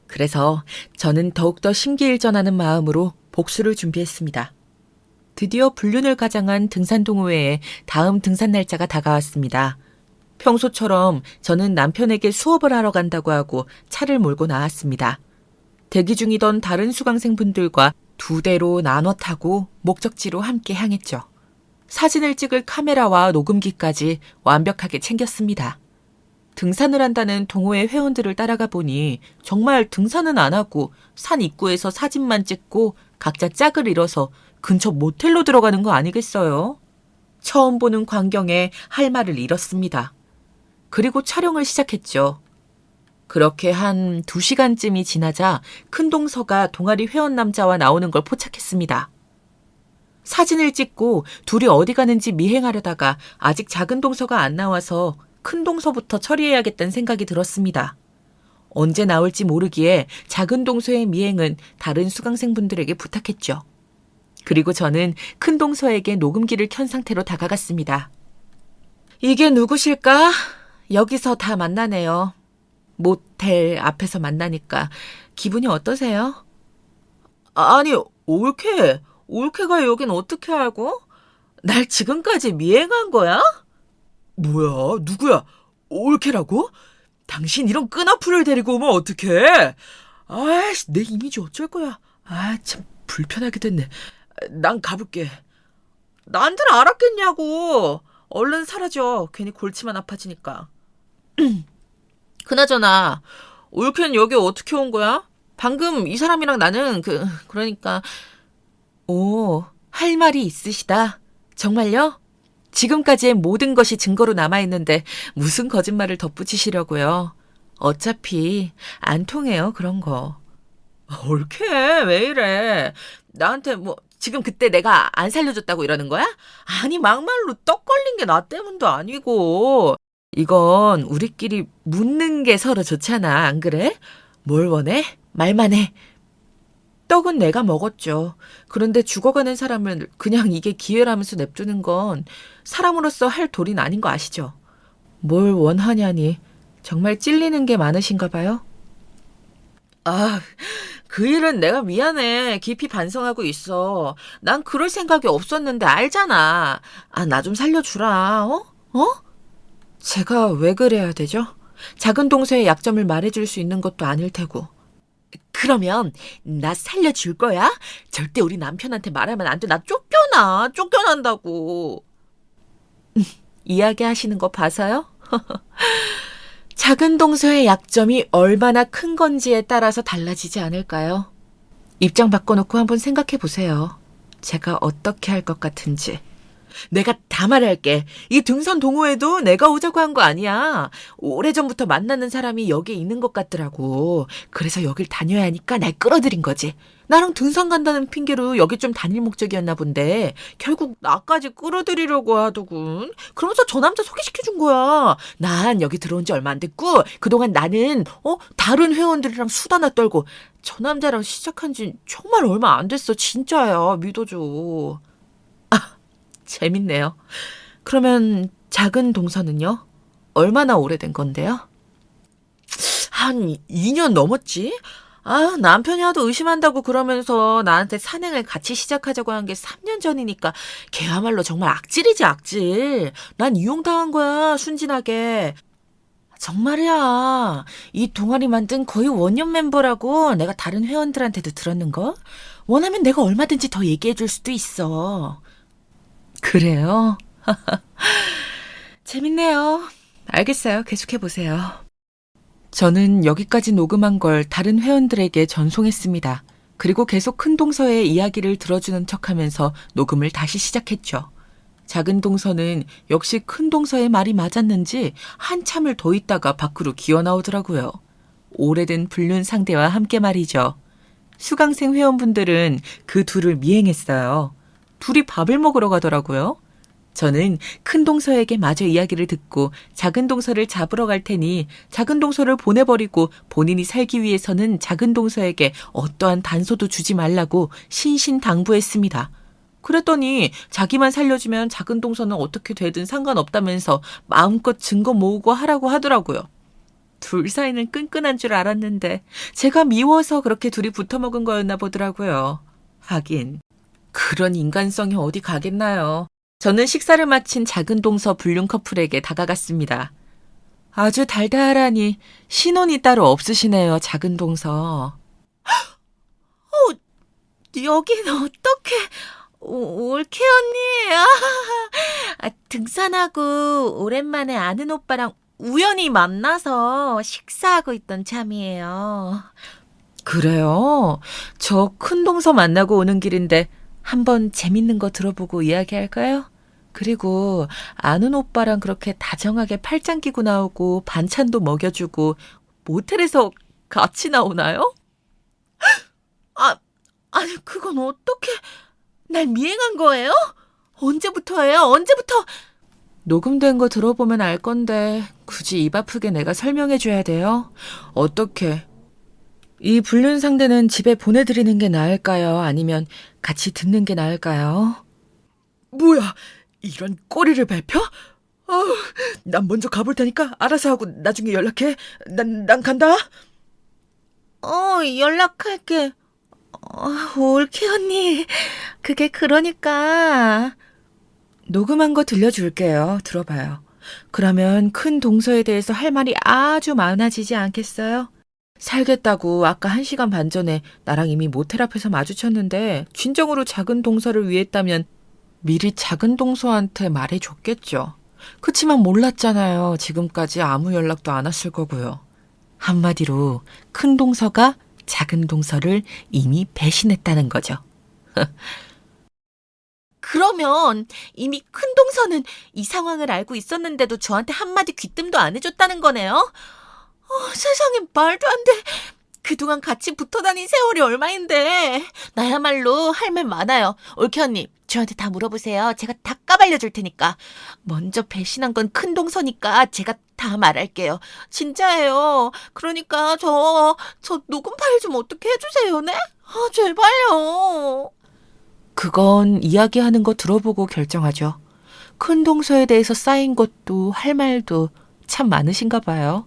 그래서 저는 더욱더 심기일전하는 마음으로 복수를 준비했습니다. 드디어 불륜을 가장한 등산 동호회에 다음 등산 날짜가 다가왔습니다. 평소처럼 저는 남편에게 수업을 하러 간다고 하고 차를 몰고 나왔습니다. 대기 중이던 다른 수강생분들과 두 대로 나눠 타고 목적지로 함께 향했죠. 사진을 찍을 카메라와 녹음기까지 완벽하게 챙겼습니다. 등산을 한다는 동호회 회원들을 따라가 보니 정말 등산은 안 하고 산 입구에서 사진만 찍고 각자 짝을 이뤄서 근처 모텔로 들어가는 거 아니겠어요? 처음 보는 광경에 할 말을 잃었습니다. 그리고 촬영을 시작했죠. 그렇게 한 2시간쯤이 지나자 큰 동서가 동아리 회원 남자와 나오는 걸 포착했습니다. 사진을 찍고 둘이 어디 가는지 미행하려다가 아직 작은 동서가 안 나와서 큰 동서부터 처리해야겠다는 생각이 들었습니다. 언제 나올지 모르기에 작은 동서의 미행은 다른 수강생분들에게 부탁했죠. 그리고 저는 큰 동서에게 녹음기를 켠 상태로 다가갔습니다. 이게 누구실까? 여기서 다 만나네요. 모텔 앞에서 만나니까 기분이 어떠세요? 아니, 올케가 여긴 어떻게 알고? 날 지금까지 미행한 거야? 뭐야, 누구야? 올케라고? 당신 이런 끈아풀을 데리고 오면 어떡해? 아이씨, 내 이미지 어쩔 거야. 아, 참 불편하게 됐네. 난 가볼게. 난들 알았겠냐고. 얼른 사라져. 괜히 골치만 아파지니까. 그나저나 올케는 여기 어떻게 온 거야? 방금 이 사람이랑 나는 그러니까 할 말이 있으시다. 정말요? 지금까지의 모든 것이 증거로 남아있는데 무슨 거짓말을 덧붙이시려고요. 어차피 안 통해요, 그런 거. 올케, 왜 이래? 나한테 지금 그때 내가 안 살려줬다고 이러는 거야? 아니, 막말로 떡 걸린 게 나 때문도 아니고. 이건 우리끼리 묻는 게 서로 좋잖아, 안 그래? 뭘 원해? 말만 해. 떡은 내가 먹었죠. 그런데 죽어가는 사람을 그냥 이게 기회라면서 냅두는 건 사람으로서 할 도리는 아닌 거 아시죠? 뭘 원하냐니. 정말 찔리는 게 많으신가 봐요? 아, 그 일은 내가 미안해. 깊이 반성하고 있어. 난 그럴 생각이 없었는데 알잖아. 나 좀 살려주라. 제가 왜 그래야 되죠? 작은 동서의 약점을 말해줄 수 있는 것도 아닐 테고. 그러면 나 살려줄 거야? 절대 우리 남편한테 말하면 안 돼. 나 쫓겨난다고. 이야기하시는 거 봐서요? 작은 동서의 약점이 얼마나 큰 건지에 따라서 달라지지 않을까요? 입장 바꿔놓고 한번 생각해 보세요. 제가 어떻게 할 것 같은지. 내가 다 말할게. 이 등산 동호회도 내가 오자고 한 거 아니야. 오래전부터 만나는 사람이 여기에 있는 것 같더라고. 그래서 여길 다녀야 하니까 날 끌어들인 거지. 나랑 등산 간다는 핑계로 여기 좀 다닐 목적이었나 본데 결국 나까지 끌어들이려고 하더군. 그러면서 저 남자 소개시켜준 거야. 난 여기 들어온 지 얼마 안 됐고 그동안 나는 다른 회원들이랑 수다나 떨고 저 남자랑 시작한 지 정말 얼마 안 됐어. 진짜야. 믿어줘. 재밌네요. 그러면 작은 동서는요? 얼마나 오래된 건데요? 한 2년 넘었지? 아, 남편이 하도 의심한다고 그러면서 나한테 산행을 같이 시작하자고 한 게 3년 전이니까 걔야말로 정말 악질이지, 악질. 난 이용당한 거야, 순진하게. 정말이야. 이 동아리 만든 거의 원년 멤버라고 내가 다른 회원들한테도 들었는걸? 원하면 내가 얼마든지 더 얘기해 줄 수도 있어. 그래요? 재밌네요. 알겠어요. 계속해 보세요. 저는 여기까지 녹음한 걸 다른 회원들에게 전송했습니다. 그리고 계속 큰 동서의 이야기를 들어주는 척하면서 녹음을 다시 시작했죠. 작은 동서는 역시 큰 동서의 말이 맞았는지 한참을 더 있다가 밖으로 기어나오더라고요. 오래된 불륜 상대와 함께 말이죠. 수강생 회원분들은 그 둘을 미행했어요. 둘이 밥을 먹으러 가더라고요. 저는 큰 동서에게 마저 이야기를 듣고 작은 동서를 잡으러 갈 테니 작은 동서를 보내버리고 본인이 살기 위해서는 작은 동서에게 어떠한 단서도 주지 말라고 신신당부했습니다. 그랬더니 자기만 살려주면 작은 동서는 어떻게 되든 상관없다면서 마음껏 증거 모으고 하라고 하더라고요. 둘 사이는 끈끈한 줄 알았는데 제가 미워서 그렇게 둘이 붙어먹은 거였나 보더라고요. 하긴 그런 인간성이 어디 가겠나요. 저는 식사를 마친 작은 동서 불륜 커플에게 다가갔습니다. 아주 달달하니 신혼이 따로 없으시네요, 작은 동서. 여긴 어떻게... 올케 언니, 등산하고 오랜만에 아는 오빠랑 우연히 만나서 식사하고 있던 참이에요. 그래요? 저 큰 동서 만나고 오는 길인데 한번 재밌는 거 들어보고 이야기할까요? 그리고 아는 오빠랑 그렇게 다정하게 팔짱 끼고 나오고 반찬도 먹여주고 모텔에서 같이 나오나요? 아니 그건 어떻게... 날 미행한 거예요? 언제부터예요? 언제부터? 녹음된 거 들어보면 알 건데 굳이 입 아프게 내가 설명해 줘야 돼요? 어떻게? 이 불륜 상대는 집에 보내드리는 게 나을까요? 아니면 같이 듣는 게 나을까요? 뭐야? 이런 꼬리를 밟혀? 난 먼저 가볼 테니까 알아서 하고 나중에 연락해. 난 간다. 연락할게. 올케 언니, 그게 그러니까. 녹음한 거 들려줄게요. 들어봐요. 그러면 큰 동서에 대해서 할 말이 아주 많아지지 않겠어요? 살겠다고 아까 1시간 반 전에 나랑 이미 모텔 앞에서 마주쳤는데 진정으로 작은 동서를 위했다면 미리 작은 동서한테 말해줬겠죠. 그치만 몰랐잖아요. 지금까지 아무 연락도 안 왔을 거고요. 한마디로 큰 동서가 작은 동서를 이미 배신했다는 거죠. 그러면 이미 큰 동서는 이 상황을 알고 있었는데도 저한테 한마디 귀뜸도 안 해줬다는 거네요? 세상에 말도 안 돼. 그동안 같이 붙어 다닌 세월이 얼마인데. 나야말로 할 말 많아요. 올케 언니, 저한테 다 물어보세요. 제가 다 까발려 줄 테니까. 먼저 배신한 건 큰 동서니까 제가 다 말할게요. 진짜예요. 그러니까 저 녹음 파일 좀 어떻게 해주세요, 네? 제발요. 그건 이야기하는 거 들어보고 결정하죠. 큰 동서에 대해서 쌓인 것도 할 말도 참 많으신가 봐요.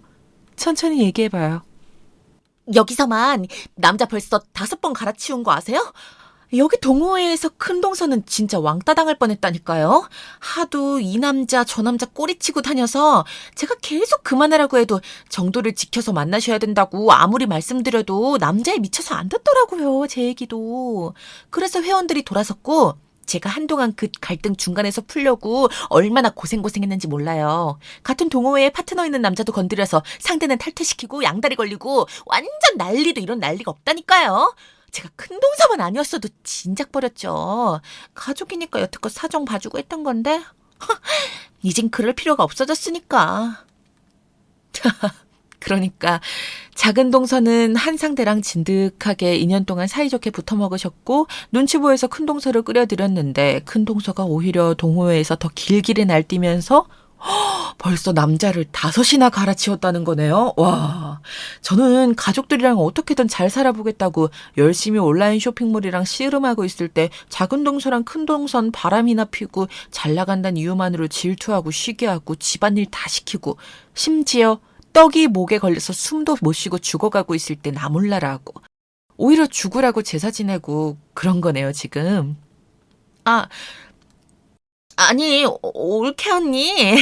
천천히 얘기해봐요. 여기서만 남자 벌써 5번 갈아치운 거 아세요? 여기 동호회에서 큰 동서는 진짜 왕따 당할 뻔했다니까요. 하도 이 남자 저 남자 꼬리치고 다녀서 제가 계속 그만하라고 해도 정도를 지켜서 만나셔야 된다고 아무리 말씀드려도 남자에 미쳐서 안 듣더라고요. 제 얘기도. 그래서 회원들이 돌아섰고 제가 한동안 그 갈등 중간에서 풀려고 얼마나 고생했는지 몰라요. 같은 동호회에 파트너 있는 남자도 건드려서 상대는 탈퇴시키고 양다리 걸리고 완전 난리도 이런 난리가 없다니까요. 제가 큰 동서만 아니었어도 진작 버렸죠. 가족이니까 여태껏 사정 봐주고 했던 건데 이젠 그럴 필요가 없어졌으니까. 그러니까 작은 동서는 한 상대랑 진득하게 2년 동안 사이좋게 붙어 먹으셨고 눈치 보여서 큰 동서를 끌어들였는데 큰 동서가 오히려 동호회에서 더 길길이 날뛰면서 벌써 남자를 5이나 갈아치웠다는 거네요. 와, 저는 가족들이랑 어떻게든 잘 살아보겠다고 열심히 온라인 쇼핑몰이랑 씨름하고 있을 때 작은 동서랑 큰 동선 바람이나 피고 잘 나간다는 이유만으로 질투하고 쉬게 하고 집안일 다 시키고 심지어 떡이 목에 걸려서 숨도 못 쉬고 죽어가고 있을 때 나 몰라라 하고 오히려 죽으라고 제사 지내고 그런 거네요, 지금. 아, 아니, 올케 언니.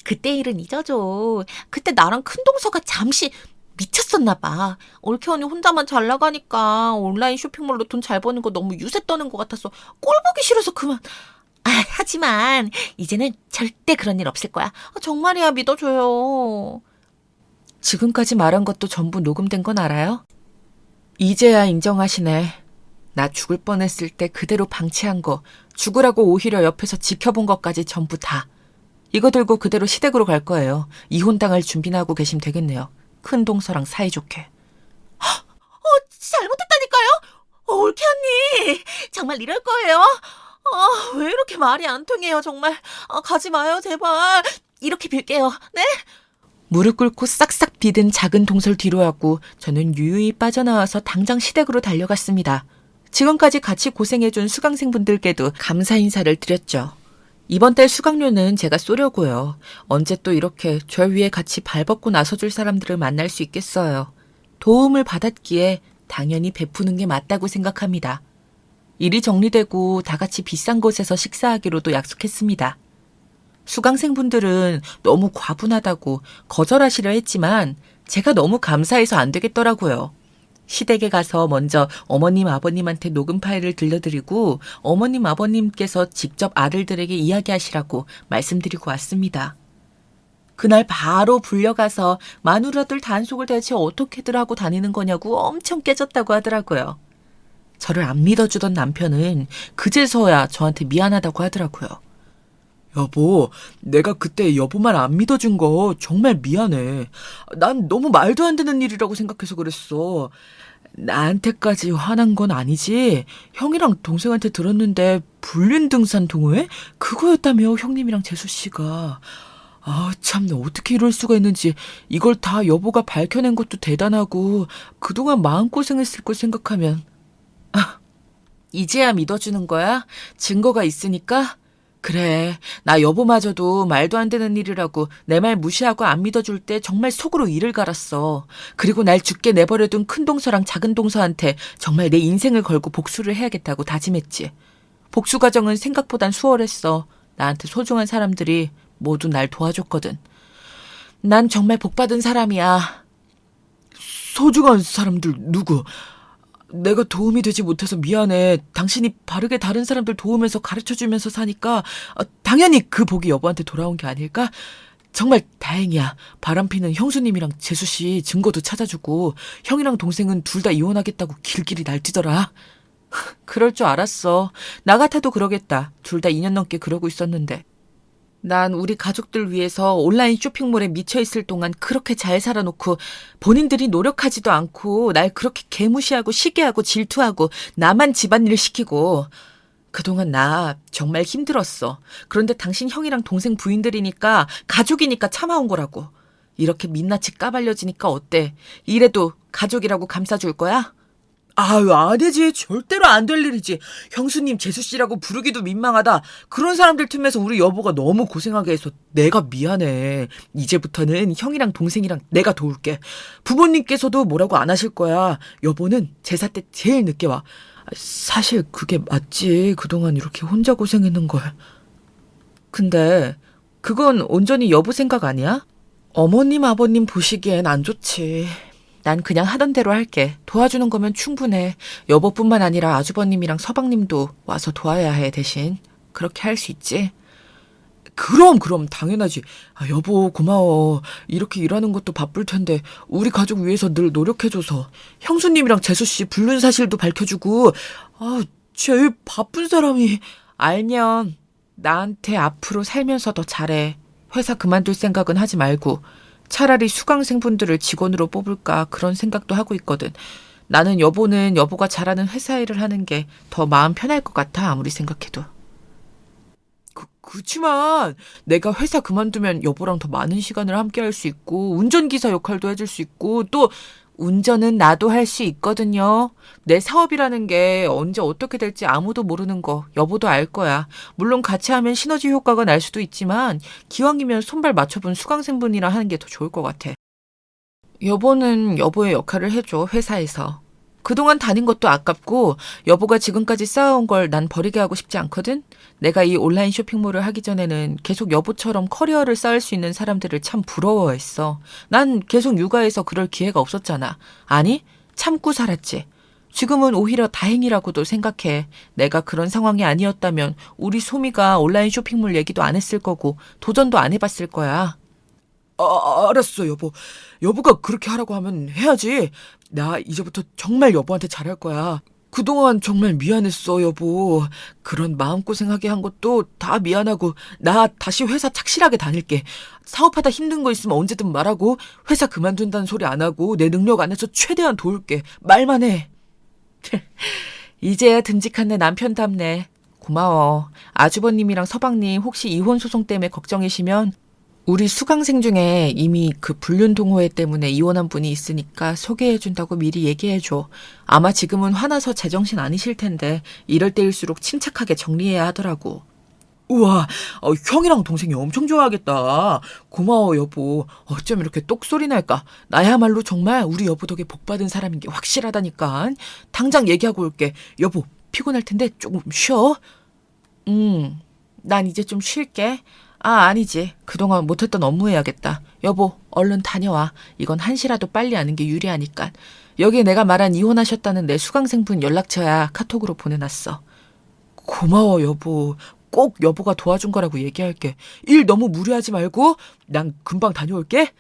그때 일은 잊어줘. 그때 나랑 큰동서가 잠시 미쳤었나 봐. 올케 언니 혼자만 잘 나가니까 온라인 쇼핑몰로 돈 잘 버는 거 너무 유세 떠는 것 같아서 꼴 보기 싫어서 그만. 하지만 이제는 절대 그런 일 없을 거야. 정말이야, 믿어줘요. 지금까지 말한 것도 전부 녹음된 건 알아요? 이제야 인정하시네. 나 죽을 뻔했을 때 그대로 방치한 거, 죽으라고 오히려 옆에서 지켜본 것까지 전부 다. 이거 들고 그대로 시댁으로 갈 거예요. 이혼당할 준비나 하고 계시면 되겠네요. 큰 동서랑 사이좋게. 잘못했다니까요? 올케 언니, 정말 이럴 거예요? 왜 이렇게 말이 안 통해요, 정말. 가지 마요, 제발. 이렇게 빌게요, 네? 무릎 꿇고 싹싹 비든 작은 동설 뒤로 하고 저는 유유히 빠져나와서 당장 시댁으로 달려갔습니다. 지금까지 같이 고생해준 수강생분들께도 감사 인사를 드렸죠. 이번 달 수강료는 제가 쏘려고요. 언제 또 이렇게 저 위에 같이 발벗고 나서줄 사람들을 만날 수 있겠어요. 도움을 받았기에 당연히 베푸는 게 맞다고 생각합니다. 일이 정리되고 다 같이 비싼 곳에서 식사하기로도 약속했습니다. 수강생분들은 너무 과분하다고 거절하시려 했지만 제가 너무 감사해서 안 되겠더라고요. 시댁에 가서 먼저 어머님, 아버님한테 녹음 파일을 들려드리고 어머님, 아버님께서 직접 아들들에게 이야기하시라고 말씀드리고 왔습니다. 그날 바로 불려가서 마누라들 단속을 대체 어떻게들 하고 다니는 거냐고 엄청 깨졌다고 하더라고요. 저를 안 믿어주던 남편은 그제서야 저한테 미안하다고 하더라고요. 여보, 내가 그때 여보 말 안 믿어준 거 정말 미안해. 난 너무 말도 안 되는 일이라고 생각해서 그랬어. 나한테까지 화난 건 아니지. 형이랑 동생한테 들었는데 불륜 등산 동호회? 그거였다며, 형님이랑 재수 씨가. 참, 어떻게 이럴 수가 있는지. 이걸 다 여보가 밝혀낸 것도 대단하고 그동안 마음고생했을 걸 생각하면. 이제야 믿어주는 거야? 증거가 있으니까? 그래, 나 여보마저도 말도 안 되는 일이라고 내 말 무시하고 안 믿어줄 때 정말 속으로 이를 갈았어. 그리고 날 죽게 내버려둔 큰 동서랑 작은 동서한테 정말 내 인생을 걸고 복수를 해야겠다고 다짐했지. 복수 과정은 생각보단 수월했어. 나한테 소중한 사람들이 모두 날 도와줬거든. 난 정말 복받은 사람이야. 소중한 사람들 누구? 내가 도움이 되지 못해서 미안해. 당신이 바르게 다른 사람들 도우면서 가르쳐주면서 사니까 당연히 그 복이 여보한테 돌아온 게 아닐까? 정말 다행이야. 바람피는 형수님이랑 재수씨 증거도 찾아주고 형이랑 동생은 둘 다 이혼하겠다고 길길이 날뛰더라. 그럴 줄 알았어. 나 같아도 그러겠다. 둘 다 2년 넘게 그러고 있었는데. 난 우리 가족들 위해서 온라인 쇼핑몰에 미쳐있을 동안 그렇게 잘 살아놓고 본인들이 노력하지도 않고 날 그렇게 개무시하고 시기하고 질투하고 나만 집안일을 시키고 그동안 나 정말 힘들었어. 그런데 당신 형이랑 동생 부인들이니까 가족이니까 참아온 거라고. 이렇게 민낯이 까발려지니까 어때? 이래도 가족이라고 감싸줄 거야? 아니지. 절대로 안 될 일이지. 형수님, 재수씨라고 부르기도 민망하다. 그런 사람들 틈에서 우리 여보가 너무 고생하게 해서 내가 미안해. 이제부터는 형이랑 동생이랑 내가 도울게. 부모님께서도 뭐라고 안 하실 거야. 여보는 제사 때 제일 늦게 와. 사실 그게 맞지. 그동안 이렇게 혼자 고생했는 걸. 근데 그건 온전히 여보 생각 아니야? 어머님, 아버님 보시기엔 안 좋지. 난 그냥 하던 대로 할게. 도와주는 거면 충분해. 여보뿐만 아니라 아주버님이랑 서방님도 와서 도와야 해, 대신. 그렇게 할 수 있지? 그럼 당연하지. 여보 고마워. 이렇게 일하는 것도 바쁠 텐데 우리 가족 위해서 늘 노력해줘서 형수님이랑 재수씨 불륜 사실도 밝혀주고 제일 바쁜 사람이. 알면 나한테 앞으로 살면서 더 잘해. 회사 그만둘 생각은 하지 말고 차라리 수강생분들을 직원으로 뽑을까 그런 생각도 하고 있거든. 나는 여보는 여보가 잘하는 회사 일을 하는 게 더 마음 편할 것 같아, 아무리 생각해도. 그치만 내가 회사 그만두면 여보랑 더 많은 시간을 함께 할 수 있고 운전기사 역할도 해줄 수 있고 또 운전은 나도 할 수 있거든요. 내 사업이라는 게 언제 어떻게 될지 아무도 모르는 거 여보도 알 거야. 물론 같이 하면 시너지 효과가 날 수도 있지만 기왕이면 손발 맞춰본 수강생분이랑 하는 게 더 좋을 것 같아. 여보는 여보의 역할을 해줘, 회사에서. 그동안 다닌 것도 아깝고 여보가 지금까지 쌓아온 걸 난 버리게 하고 싶지 않거든? 내가 이 온라인 쇼핑몰을 하기 전에는 계속 여보처럼 커리어를 쌓을 수 있는 사람들을 참 부러워했어. 난 계속 육아해서 그럴 기회가 없었잖아. 아니, 참고 살았지. 지금은 오히려 다행이라고도 생각해. 내가 그런 상황이 아니었다면 우리 소미가 온라인 쇼핑몰 얘기도 안 했을 거고 도전도 안 해봤을 거야. 알았어, 여보. 여보가 그렇게 하라고 하면 해야지. 나 이제부터 정말 여보한테 잘할 거야. 그동안 정말 미안했어, 여보. 그런 마음고생하게 한 것도 다 미안하고 나 다시 회사 착실하게 다닐게. 사업하다 힘든 거 있으면 언제든 말하고 회사 그만둔다는 소리 안 하고 내 능력 안에서 최대한 도울게. 말만 해. 이제야 듬직한 내 남편답네. 고마워. 아주버님이랑 서방님 혹시 이혼 소송 때문에 걱정이시면 우리 수강생 중에 이미 그 불륜 동호회 때문에 이혼한 분이 있으니까 소개해준다고 미리 얘기해줘. 아마 지금은 화나서 제정신 아니실 텐데 이럴 때일수록 침착하게 정리해야 하더라고. 우와, 형이랑 동생이 엄청 좋아하겠다. 고마워, 여보. 어쩜 이렇게 똑소리 날까? 나야말로 정말 우리 여보 덕에 복받은 사람인 게 확실하다니까. 당장 얘기하고 올게. 여보, 피곤할 텐데 조금 쉬어. 난 이제 좀 쉴게. 아니지. 그동안 못했던 업무 해야겠다. 여보, 얼른 다녀와. 이건 한시라도 빨리 아는 게 유리하니까. 여기에 내가 말한 이혼하셨다는 내 수강생분 연락처야 카톡으로 보내놨어. 고마워, 여보. 꼭 여보가 도와준 거라고 얘기할게. 일 너무 무리하지 말고 난 금방 다녀올게.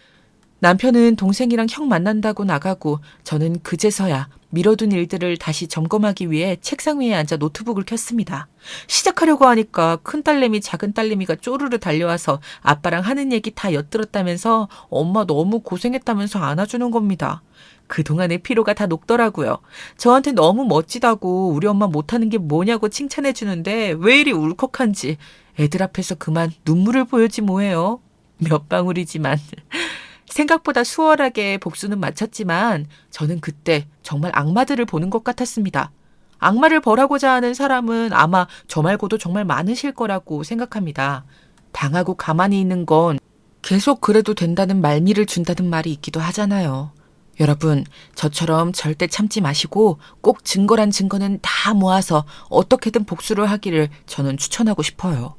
남편은 동생이랑 형 만난다고 나가고 저는 그제서야 미뤄둔 일들을 다시 점검하기 위해 책상 위에 앉아 노트북을 켰습니다. 시작하려고 하니까 큰딸내미 작은딸내미가 쪼르르 달려와서 아빠랑 하는 얘기 다 엿들었다면서 엄마 너무 고생했다면서 안아주는 겁니다. 그동안의 피로가 다 녹더라고요. 저한테 너무 멋지다고 우리 엄마 못하는 게 뭐냐고 칭찬해주는데 왜 이리 울컥한지 애들 앞에서 그만 눈물을 보여지 뭐해요. 몇 방울이지만. 생각보다 수월하게 복수는 마쳤지만 저는 그때 정말 악마들을 보는 것 같았습니다. 악마를 벌하고자 하는 사람은 아마 저 말고도 정말 많으실 거라고 생각합니다. 당하고 가만히 있는 건 계속 그래도 된다는 말미를 준다는 말이 있기도 하잖아요. 여러분, 저처럼 절대 참지 마시고 꼭 증거란 증거는 다 모아서 어떻게든 복수를 하기를 저는 추천하고 싶어요.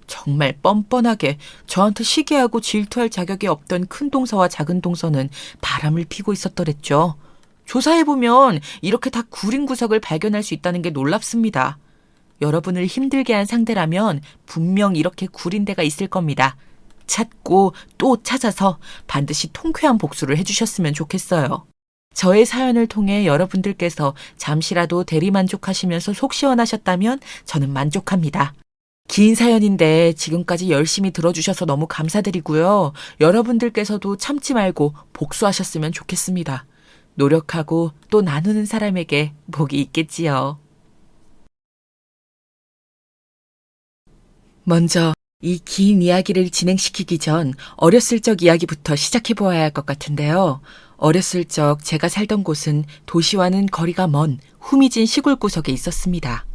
정말 뻔뻔하게 저한테 시기하고 질투할 자격이 없던 큰 동서와 작은 동서는 바람을 피고 있었더랬죠. 조사해보면 이렇게 다 구린 구석을 발견할 수 있다는 게 놀랍습니다. 여러분을 힘들게 한 상대라면 분명 이렇게 구린 데가 있을 겁니다. 찾고 또 찾아서 반드시 통쾌한 복수를 해주셨으면 좋겠어요. 저의 사연을 통해 여러분들께서 잠시라도 대리만족하시면서 속 시원하셨다면 저는 만족합니다. 긴 사연인데 지금까지 열심히 들어주셔서 너무 감사드리고요. 여러분들께서도 참지 말고 복수하셨으면 좋겠습니다. 노력하고 또 나누는 사람에게 복이 있겠지요. 먼저 이 긴 이야기를 진행시키기 전 어렸을 적 이야기부터 시작해보아야 할 것 같은데요. 어렸을 적 제가 살던 곳은 도시와는 거리가 먼 후미진 시골 구석에 있었습니다.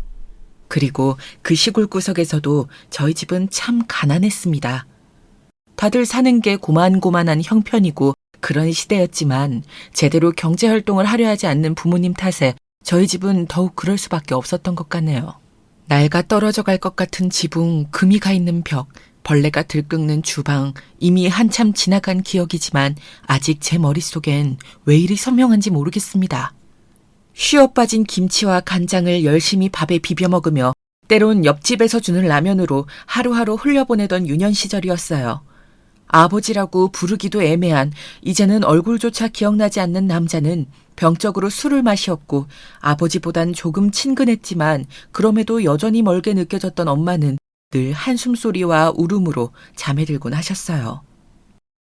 그리고 그 시골 구석에서도 저희 집은 참 가난했습니다. 다들 사는 게 고만고만한 형편이고 그런 시대였지만 제대로 경제활동을 하려 하지 않는 부모님 탓에 저희 집은 더욱 그럴 수밖에 없었던 것 같네요. 낡아 떨어져 갈 것 같은 지붕, 금이 가 있는 벽, 벌레가 들끓는 주방, 이미 한참 지나간 기억이지만 아직 제 머릿속엔 왜 이리 선명한지 모르겠습니다. 쉬어 빠진 김치와 간장을 열심히 밥에 비벼 먹으며 때론 옆집에서 주는 라면으로 하루하루 흘려보내던 유년 시절이었어요. 아버지라고 부르기도 애매한 이제는 얼굴조차 기억나지 않는 남자는 병적으로 술을 마시었고 아버지보단 조금 친근했지만 그럼에도 여전히 멀게 느껴졌던 엄마는 늘 한숨소리와 울음으로 잠에 들곤 하셨어요.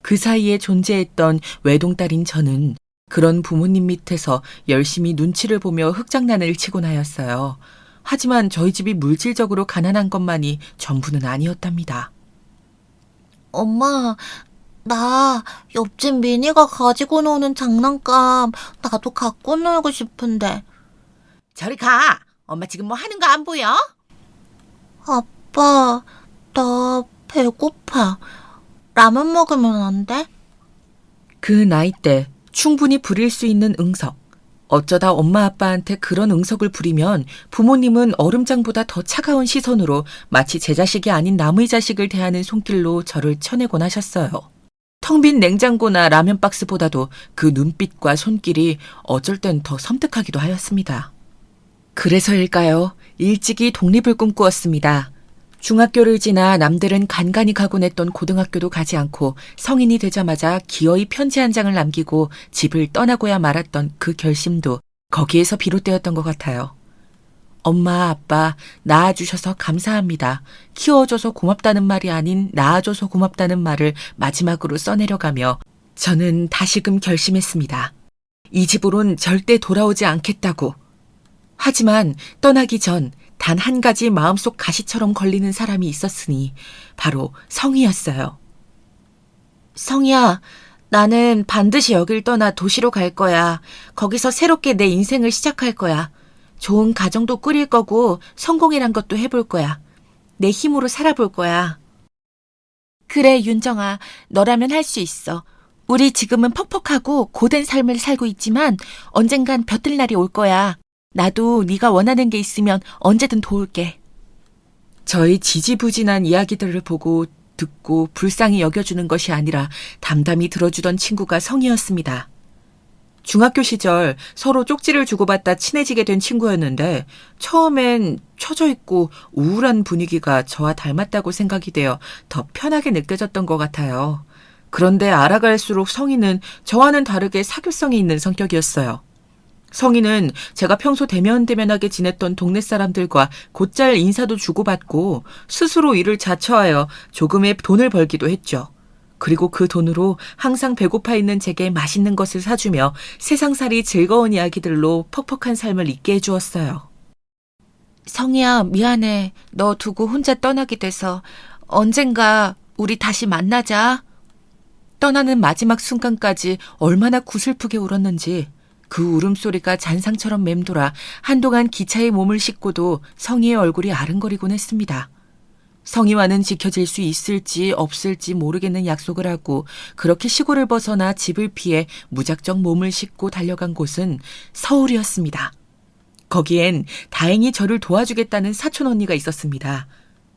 그 사이에 존재했던 외동딸인 저는 그런 부모님 밑에서 열심히 눈치를 보며 흙장난을 치곤 하였어요. 하지만 저희 집이 물질적으로 가난한 것만이 전부는 아니었답니다. 엄마, 나 옆집 미니가 가지고 노는 장난감 나도 갖고 놀고 싶은데. 저리 가. 엄마 지금 뭐 하는 거 안 보여? 아빠, 나 배고파. 라면 먹으면 안 돼? 그 나이 때 충분히 부릴 수 있는 응석. 어쩌다 엄마 아빠한테 그런 응석을 부리면 부모님은 얼음장보다 더 차가운 시선으로 마치 제 자식이 아닌 남의 자식을 대하는 손길로 저를 쳐내곤 하셨어요. 텅 빈 냉장고나 라면 박스보다도 그 눈빛과 손길이 어쩔 땐 더 섬뜩하기도 하였습니다. 그래서일까요? 일찍이 독립을 꿈꾸었습니다. 중학교를 지나 남들은 간간히 가곤 했던 고등학교도 가지 않고 성인이 되자마자 기어이 편지 한 장을 남기고 집을 떠나고야 말았던 그 결심도 거기에서 비롯되었던 것 같아요. 엄마, 아빠, 낳아주셔서 감사합니다. 키워줘서 고맙다는 말이 아닌 낳아줘서 고맙다는 말을 마지막으로 써내려가며 저는 다시금 결심했습니다. 이 집으론 절대 돌아오지 않겠다고. 하지만 떠나기 전 단 한 가지 마음속 가시처럼 걸리는 사람이 있었으니 바로 성희였어요. 성희야, 나는 반드시 여길 떠나 도시로 갈 거야. 거기서 새롭게 내 인생을 시작할 거야. 좋은 가정도 꾸릴 거고 성공이란 것도 해볼 거야. 내 힘으로 살아볼 거야. 그래, 윤정아. 너라면 할 수 있어. 우리 지금은 퍽퍽하고 고된 삶을 살고 있지만 언젠간 벼뜰 날이 올 거야. 나도 네가 원하는 게 있으면 언제든 도울게. 저희 지지부진한 이야기들을 보고 듣고 불쌍히 여겨주는 것이 아니라 담담히 들어주던 친구가 성희였습니다. 중학교 시절 서로 쪽지를 주고받다 친해지게 된 친구였는데 처음엔 처져 있고 우울한 분위기가 저와 닮았다고 생각이 되어 더 편하게 느껴졌던 것 같아요. 그런데 알아갈수록 성희는 저와는 다르게 사교성이 있는 성격이었어요. 성희는 제가 평소 대면대면하게 지냈던 동네 사람들과 곧잘 인사도 주고받고 스스로 일을 자처하여 조금의 돈을 벌기도 했죠. 그리고 그 돈으로 항상 배고파 있는 제게 맛있는 것을 사주며 세상살이 즐거운 이야기들로 퍽퍽한 삶을 잊게 해주었어요. 성희야, 미안해. 너 두고 혼자 떠나게 돼서. 언젠가 우리 다시 만나자. 떠나는 마지막 순간까지 얼마나 구슬프게 울었는지 그 울음소리가 잔상처럼 맴돌아 한동안 기차에 몸을 싣고도 성희의 얼굴이 아른거리곤 했습니다. 성희와는 지켜질 수 있을지 없을지 모르겠는 약속을 하고 그렇게 시골을 벗어나 집을 피해 무작정 몸을 싣고 달려간 곳은 서울이었습니다. 거기엔 다행히 저를 도와주겠다는 사촌 언니가 있었습니다.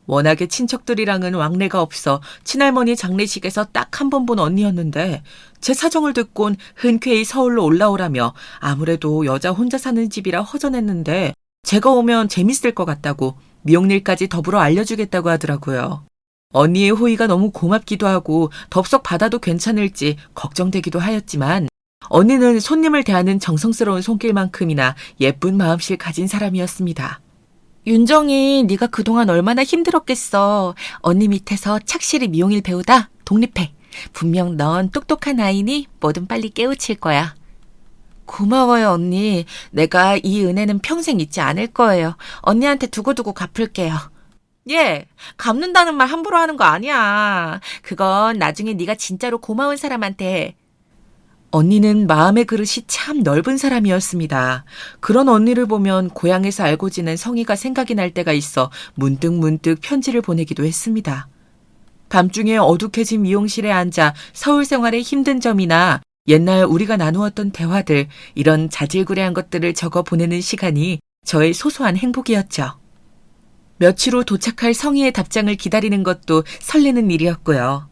워낙에 친척들이랑은 왕래가 없어 친할머니 장례식에서 딱 한 번 본 언니였는데 제 사정을 듣곤 흔쾌히 서울로 올라오라며 아무래도 여자 혼자 사는 집이라 허전했는데 제가 오면 재밌을 것 같다고 미용일까지 더불어 알려주겠다고 하더라고요. 언니의 호의가 너무 고맙기도 하고 덥석 받아도 괜찮을지 걱정되기도 하였지만 언니는 손님을 대하는 정성스러운 손길만큼이나 예쁜 마음씨를 가진 사람이었습니다. 윤정이 네가 그동안 얼마나 힘들었겠어. 언니 밑에서 착실히 미용일 배우다 독립해. 분명 넌 똑똑한 아이니 뭐든 빨리 깨우칠 거야. 고마워요, 언니. 내가 이 은혜는 평생 잊지 않을 거예요. 언니한테 두고두고 갚을게요. 예, 갚는다는 말 함부로 하는 거 아니야. 그건 나중에 네가 진짜로 고마운 사람한테 해. 언니는 마음의 그릇이 참 넓은 사람이었습니다. 그런 언니를 보면 고향에서 알고 지낸 성희가 생각이 날 때가 있어 문득문득 편지를 보내기도 했습니다. 밤중에 어둑해진 미용실에 앉아 서울 생활의 힘든 점이나 옛날 우리가 나누었던 대화들, 이런 자질구레한 것들을 적어 보내는 시간이 저의 소소한 행복이었죠. 며칠 후 도착할 성희의 답장을 기다리는 것도 설레는 일이었고요.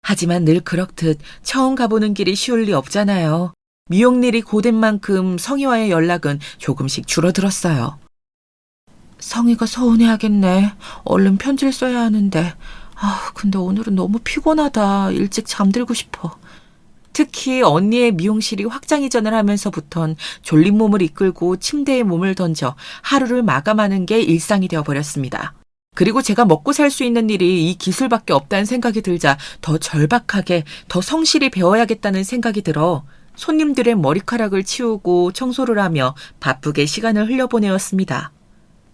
하지만 늘 그렇듯 처음 가보는 길이 쉬울 리 없잖아요. 미용일이 고된 만큼 성희와의 연락은 조금씩 줄어들었어요. 성희가 서운해하겠네. 얼른 편지를 써야 하는데. 근데 오늘은 너무 피곤하다. 일찍 잠들고 싶어. 특히 언니의 미용실이 확장 이전을 하면서부턴 졸린 몸을 이끌고 침대에 몸을 던져 하루를 마감하는 게 일상이 되어버렸습니다. 그리고 제가 먹고 살 수 있는 일이 이 기술밖에 없다는 생각이 들자 더 절박하게, 더 성실히 배워야겠다는 생각이 들어 손님들의 머리카락을 치우고 청소를 하며 바쁘게 시간을 흘려보내었습니다.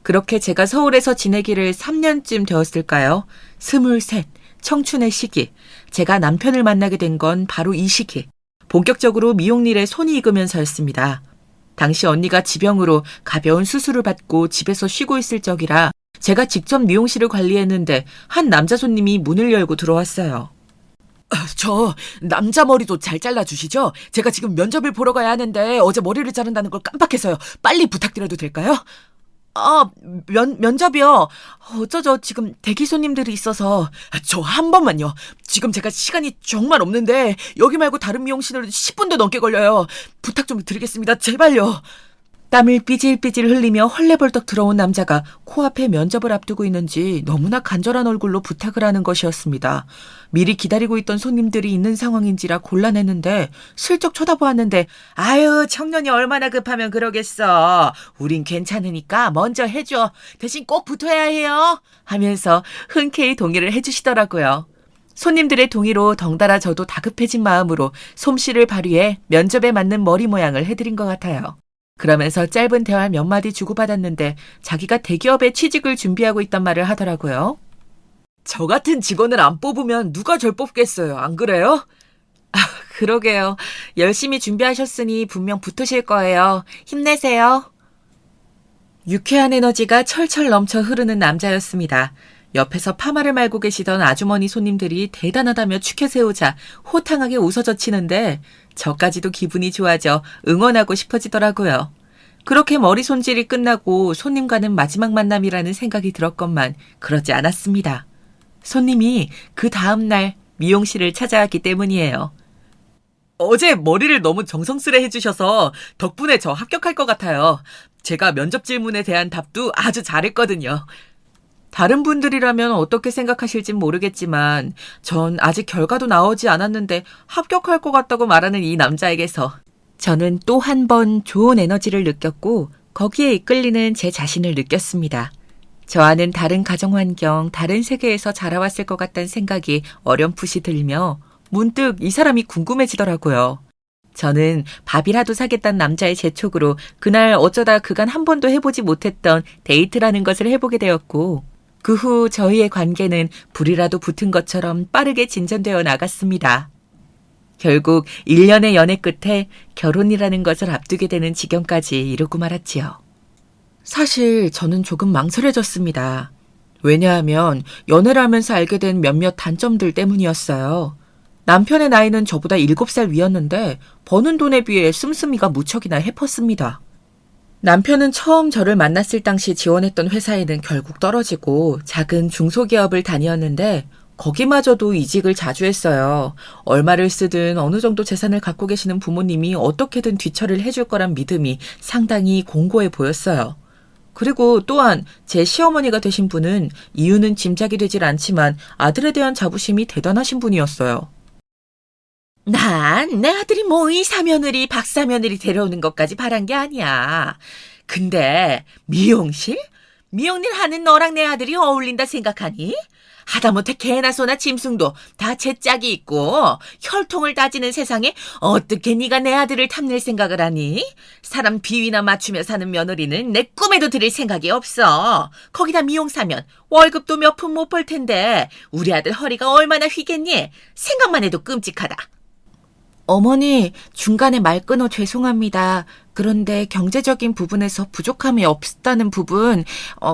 그렇게 제가 서울에서 지내기를 3년쯤 되었을까요? 23, 청춘의 시기. 제가 남편을 만나게 된 건 바로 이 시기. 본격적으로 미용일에 손이 익으면서였습니다. 당시 언니가 지병으로 가벼운 수술을 받고 집에서 쉬고 있을 적이라 제가 직접 미용실을 관리했는데 한 남자 손님이 문을 열고 들어왔어요. 저 남자 머리도 잘 잘라주시죠? 제가 지금 면접을 보러 가야 하는데 어제 머리를 자른다는 걸 깜빡해서요. 빨리 부탁드려도 될까요? 면접이요? 어쩌죠. 지금 대기 손님들이 있어서. 저 한 번만요. 지금 제가 시간이 정말 없는데 여기 말고 다른 미용실은 10분도 넘게 걸려요. 부탁 좀 드리겠습니다. 제발요. 땀을 삐질삐질 흘리며 헐레벌떡 들어온 남자가 코앞에 면접을 앞두고 있는지 너무나 간절한 얼굴로 부탁을 하는 것이었습니다. 미리 기다리고 있던 손님들이 있는 상황인지라 곤란했는데 슬쩍 쳐다보았는데 아유 청년이 얼마나 급하면 그러겠어. 우린 괜찮으니까 먼저 해줘. 대신 꼭 붙어야 해요. 하면서 흔쾌히 동의를 해주시더라고요. 손님들의 동의로 덩달아 저도 다급해진 마음으로 솜씨를 발휘해 면접에 맞는 머리 모양을 해드린 것 같아요. 그러면서 짧은 대화 몇 마디 주고받았는데 자기가 대기업에 취직을 준비하고 있단 말을 하더라고요. 저 같은 직원을 안 뽑으면 누가 절 뽑겠어요. 안 그래요? 그러게요. 열심히 준비하셨으니 분명 붙으실 거예요. 힘내세요. 유쾌한 에너지가 철철 넘쳐 흐르는 남자였습니다. 옆에서 파마를 말고 계시던 아주머니 손님들이 대단하다며 축혀 세우자 호탕하게 웃어젖히는데 저까지도 기분이 좋아져 응원하고 싶어지더라고요. 그렇게 머리 손질이 끝나고 손님과는 마지막 만남이라는 생각이 들었건만 그러지 않았습니다. 손님이 그 다음날 미용실을 찾아왔기 때문이에요. 어제 머리를 너무 정성스레 해주셔서 덕분에 저 합격할 것 같아요. 제가 면접 질문에 대한 답도 아주 잘했거든요. 다른 분들이라면 어떻게 생각하실진 모르겠지만 전 아직 결과도 나오지 않았는데 합격할 것 같다고 말하는 이 남자에게서 저는 또 한 번 좋은 에너지를 느꼈고 거기에 이끌리는 제 자신을 느꼈습니다. 저와는 다른 가정환경, 다른 세계에서 자라왔을 것 같다는 생각이 어렴풋이 들며 문득 이 사람이 궁금해지더라고요. 저는 밥이라도 사겠다는 남자의 재촉으로 그날 어쩌다 그간 한 번도 해보지 못했던 데이트라는 것을 해보게 되었고 그 후 저희의 관계는 불이라도 붙은 것처럼 빠르게 진전되어 나갔습니다. 결국 1년의 연애 끝에 결혼이라는 것을 앞두게 되는 지경까지 이르고 말았지요. 사실 저는 조금 망설여졌습니다. 왜냐하면 연애를 하면서 알게 된 몇몇 단점들 때문이었어요. 남편의 나이는 저보다 7살 위였는데 버는 돈에 비해 씀씀이가 무척이나 해펐습니다. 남편은 처음 저를 만났을 당시 지원했던 회사에는 결국 떨어지고 작은 중소기업을 다녔는데 거기마저도 이직을 자주 했어요. 얼마를 쓰든 어느 정도 재산을 갖고 계시는 부모님이 어떻게든 뒤처리를 해줄 거란 믿음이 상당히 공고해 보였어요. 그리고 또한 제 시어머니가 되신 분은 이유는 짐작이 되질 않지만 아들에 대한 자부심이 대단하신 분이었어요. 난 내 아들이 뭐 의사며느리 박사며느리 데려오는 것까지 바란 게 아니야. 근데 미용실? 미용일 하는 너랑 내 아들이 어울린다 생각하니? 하다못해 개나 소나 짐승도 다 제 짝이 있고 혈통을 따지는 세상에 어떻게 네가 내 아들을 탐낼 생각을 하니? 사람 비위나 맞추며 사는 며느리는 내 꿈에도 들일 생각이 없어. 거기다 미용사면 월급도 몇 푼 못 벌 텐데 우리 아들 허리가 얼마나 휘겠니? 생각만 해도 끔찍하다. 어머니, 중간에 말 끊어 죄송합니다. 그런데 경제적인 부분에서 부족함이 없다는 부분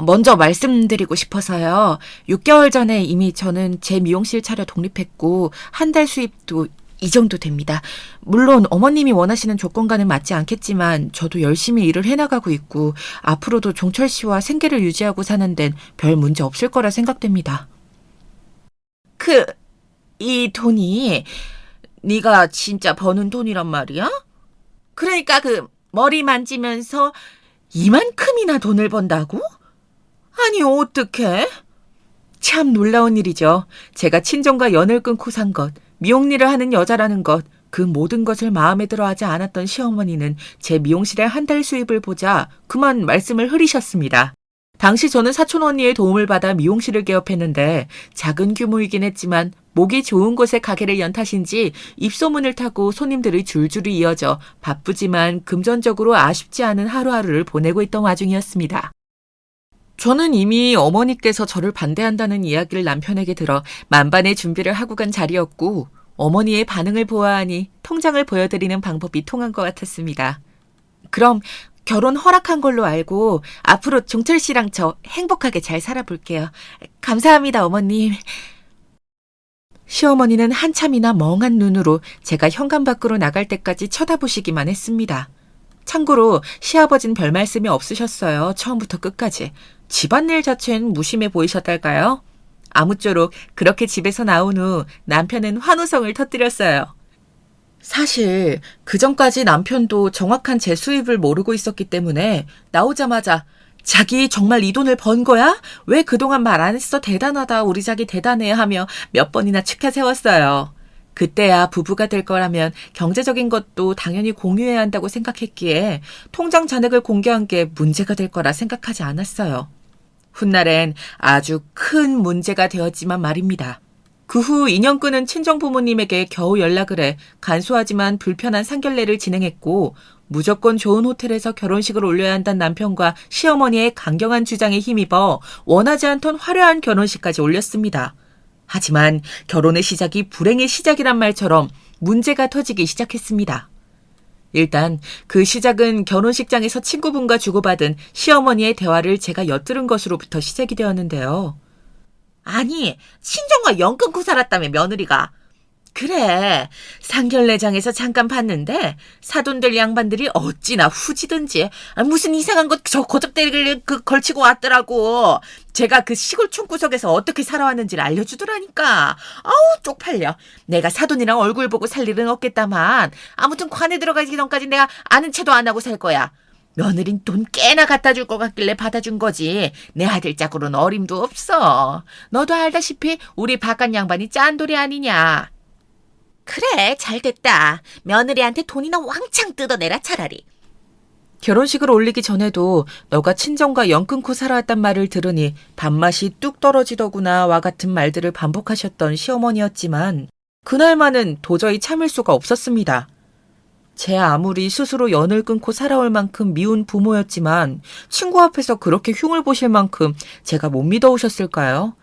먼저 말씀드리고 싶어서요. 6개월 전에 이미 저는 제 미용실 차려 독립했고 한 달 수입도 이 정도 됩니다. 물론 어머님이 원하시는 조건과는 맞지 않겠지만 저도 열심히 일을 해나가고 있고 앞으로도 종철 씨와 생계를 유지하고 사는 데는 별 문제 없을 거라 생각됩니다. 이 돈이 네가 진짜 버는 돈이란 말이야? 그러니까 머리 만지면서 이만큼이나 돈을 번다고? 아니 어떡해? 참 놀라운 일이죠. 제가 친정과 연을 끊고 산 것, 미용일을 하는 여자라는 것, 그 모든 것을 마음에 들어 하지 않았던 시어머니는 제 미용실의 한 달 수입을 보자 그만 말씀을 흐리셨습니다. 당시 저는 사촌 언니의 도움을 받아 미용실을 개업했는데 작은 규모이긴 했지만 목이 좋은 곳에 가게를 연 탓인지 입소문을 타고 손님들이 줄줄이 이어져 바쁘지만 금전적으로 아쉽지 않은 하루하루를 보내고 있던 와중이었습니다. 저는 이미 어머니께서 저를 반대한다는 이야기를 남편에게 들어 만반의 준비를 하고 간 자리였고 어머니의 반응을 보아하니 통장을 보여드리는 방법이 통한 것 같았습니다. 그럼 결혼 허락한 걸로 알고 앞으로 종철 씨랑 저 행복하게 잘 살아볼게요. 감사합니다, 어머님. 시어머니는 한참이나 멍한 눈으로 제가 현관 밖으로 나갈 때까지 쳐다보시기만 했습니다. 참고로 시아버진 별 말씀이 없으셨어요. 처음부터 끝까지. 집안일 자체는 무심해 보이셨달까요? 아무쪼록 그렇게 집에서 나온 후 남편은 환호성을 터뜨렸어요. 사실 그전까지 남편도 정확한 제 수입을 모르고 있었기 때문에 나오자마자 자기 정말 이 돈을 번 거야? 왜 그동안 말 안 했어? 대단하다. 우리 자기 대단해 하며 몇 번이나 축하 세웠어요. 그때야 부부가 될 거라면 경제적인 것도 당연히 공유해야 한다고 생각했기에 통장 잔액을 공개한 게 문제가 될 거라 생각하지 않았어요. 훗날엔 아주 큰 문제가 되었지만 말입니다. 그 후 인연 끄는 친정 부모님에게 겨우 연락을 해 간소하지만 불편한 상견례를 진행했고 무조건 좋은 호텔에서 결혼식을 올려야 한다는 남편과 시어머니의 강경한 주장에 힘입어 원하지 않던 화려한 결혼식까지 올렸습니다. 하지만 결혼의 시작이 불행의 시작이란 말처럼 문제가 터지기 시작했습니다. 일단 그 시작은 결혼식장에서 친구분과 주고받은 시어머니의 대화를 제가 엿들은 것으로부터 시작이 되었는데요. 아니, 친정과 연 끊고 살았다며, 며느리가. 그래, 상견례장에서 잠깐 봤는데 사돈들 양반들이 어찌나 후지든지 무슨 이상한 것 저 고적대기를 걸치고 왔더라고. 제가 그 시골 촌구석에서 어떻게 살아왔는지를 알려주더라니까. 아우 쪽팔려. 내가 사돈이랑 얼굴 보고 살 일은 없겠다만 아무튼 관에 들어가기 전까지 내가 아는 체도 안 하고 살 거야. 며느린 돈 꽤나 갖다 줄 것 같길래 받아준 거지. 내 아들 짝으로는 어림도 없어. 너도 알다시피 우리 바깥 양반이 짠돌이 아니냐. 그래, 잘됐다. 며느리한테 돈이나 왕창 뜯어내라 차라리. 결혼식을 올리기 전에도 너가 친정과 연 끊고 살아왔단 말을 들으니 밥맛이 뚝 떨어지더구나와 같은 말들을 반복하셨던 시어머니였지만 그날만은 도저히 참을 수가 없었습니다. 제 아무리 스스로 연을 끊고 살아올 만큼 미운 부모였지만 친구 앞에서 그렇게 흉을 보실 만큼 제가 못 믿어오셨을까요?